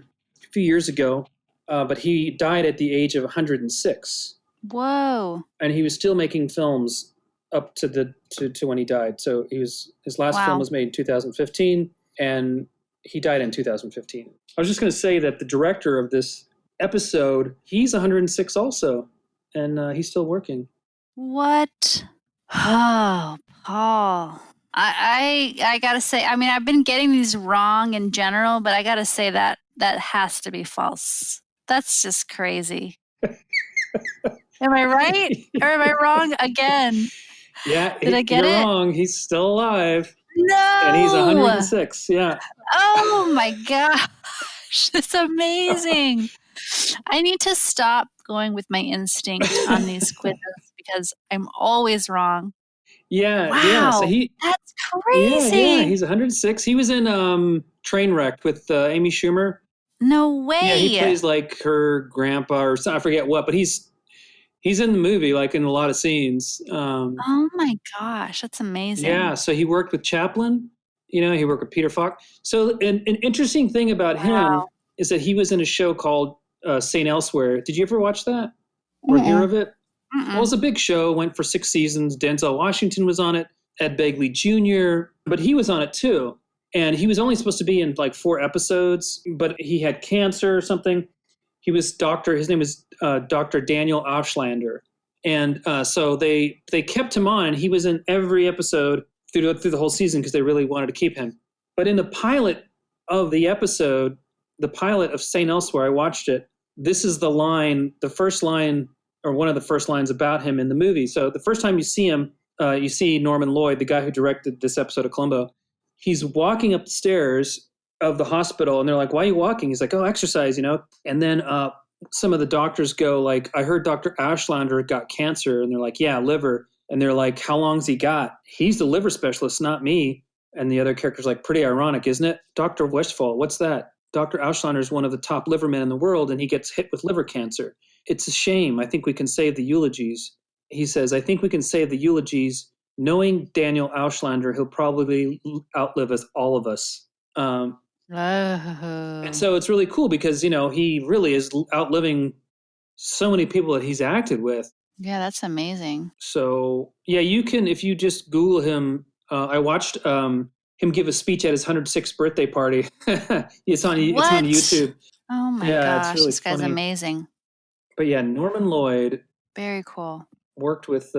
few years ago, but he died at the age of 106. Whoa. And he was still making films up to when he died. So his last film was made in 2015, and he died in 2015. I was just going to say that the director of this episode, he's 106 also, and he's still working. What? Oh, Paul. I gotta say, I mean, I've been getting these wrong in general, but I gotta say that has to be false. That's just crazy. Am I right? Or am I wrong again? Yeah, did I get you're it? wrong. He's still alive. No, and he's 106. Yeah. Oh my gosh, that's amazing. I need to stop going with my instinct on these quizzes because I'm always wrong. Yeah, wow, yeah. So that's crazy. Yeah, he's 106. He was in Trainwreck with Amy Schumer. No way. Yeah, he plays like her grandpa or something. I forget what, but he's in the movie, like in a lot of scenes. Oh my gosh, that's amazing. Yeah, so he worked with Chaplin. He worked with Peter Falk. So an interesting thing about him is that he was in a show called St. Elsewhere. Did you ever watch that or hear of it? Well, it was a big show. Went for 6 seasons. Denzel Washington was on it. Ed Begley Jr., but he was on it too. And he was only supposed to be in like 4 episodes, but he had cancer or something. He was his name was Dr. Daniel Aushlander. And so they kept him on, and he was in every episode through the whole season because they really wanted to keep him. But in the pilot of the episode, the pilot of St. Elsewhere, I watched it. This is the first line, or one of the first lines about him in the movie. So the first time you see him, you see Norman Lloyd, the guy who directed this episode of Columbo. He's walking up the stairs of the hospital, and they're like, "Why are you walking?" He's like, "Oh, exercise, you know." And then some of the doctors go like, "I heard Dr. Aushlander got cancer," and they're like, "Yeah, liver." And they're like, "How long's he got?" "He's the liver specialist, not me." And the other character's like, "Pretty ironic, isn't it? Dr. Westphal, what's that?" Dr. Aushlander is one of the top livermen in the world, and he gets hit with liver cancer. "It's a shame. I think we can save the eulogies." He says, "I think we can save the eulogies. Knowing Daniel Aushlander, he'll probably outlive us, all of us." And so it's really cool because, you know, he really is outliving so many people that he's acted with. Yeah, that's amazing. So, yeah, you can, if you just Google him, I watched him give a speech at his 106th birthday party. It's on YouTube. Oh my gosh, it's really this guy's funny. Amazing. But yeah, Norman Lloyd. Very cool. Worked with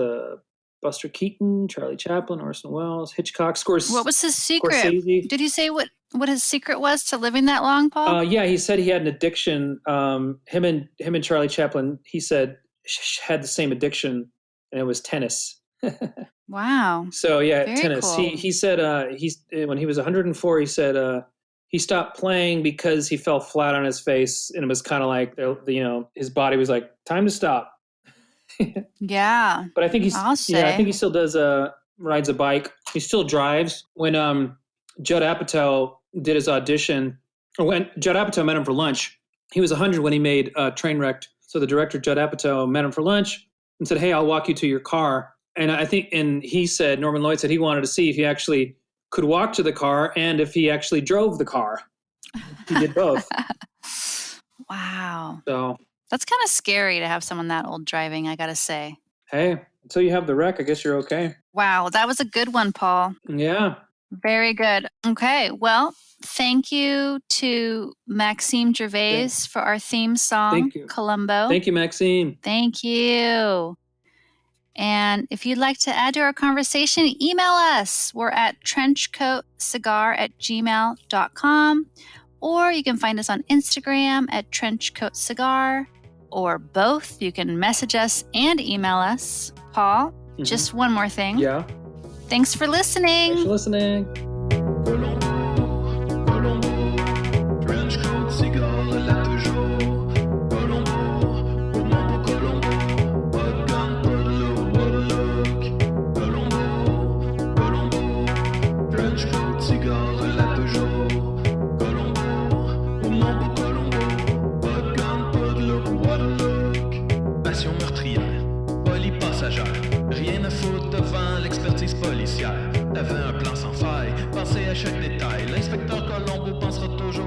Buster Keaton, Charlie Chaplin, Orson Welles, Hitchcock. What was his secret? Scorsese. Did he say what his secret was to living that long, Paul? Yeah, he said he had an addiction. Him and Charlie Chaplin, he said, had the same addiction, and it was tennis. Wow. So yeah, very tennis. Cool. He said when he was 104, he said he stopped playing because he fell flat on his face, and it was kind of like, you know, his body was like, time to stop. Yeah. But I think I think he still does rides a bike. He still drives. When Judd Apatow did his audition, or when Judd Apatow met him for lunch, he was 100 when he made Trainwrecked. So the director Judd Apatow met him for lunch and said, "Hey, I'll walk you to your car." And he said, Norman Lloyd said he wanted to see if he actually could walk to the car and if he actually drove the car. He did both. Wow. So that's kind of scary to have someone that old driving, I got to say. Hey, until you have the wreck, I guess you're okay. Wow, that was a good one, Paul. Yeah. Very good. Okay, well, thank you to Maxime Gervais for our theme song, Columbo. Thank you, Maxime. Thank you. And if you'd like to add to our conversation, email us. We're at trenchcoatcigar@gmail.com, or you can find us on Instagram at trenchcoatcigar, or both. You can message us and email us. Paul, just one more thing. Yeah. Thanks for listening. Thanks for listening. Policière, avait un plan sans faille, pensez à chaque détail. L'inspecteur Columbo pensera toujours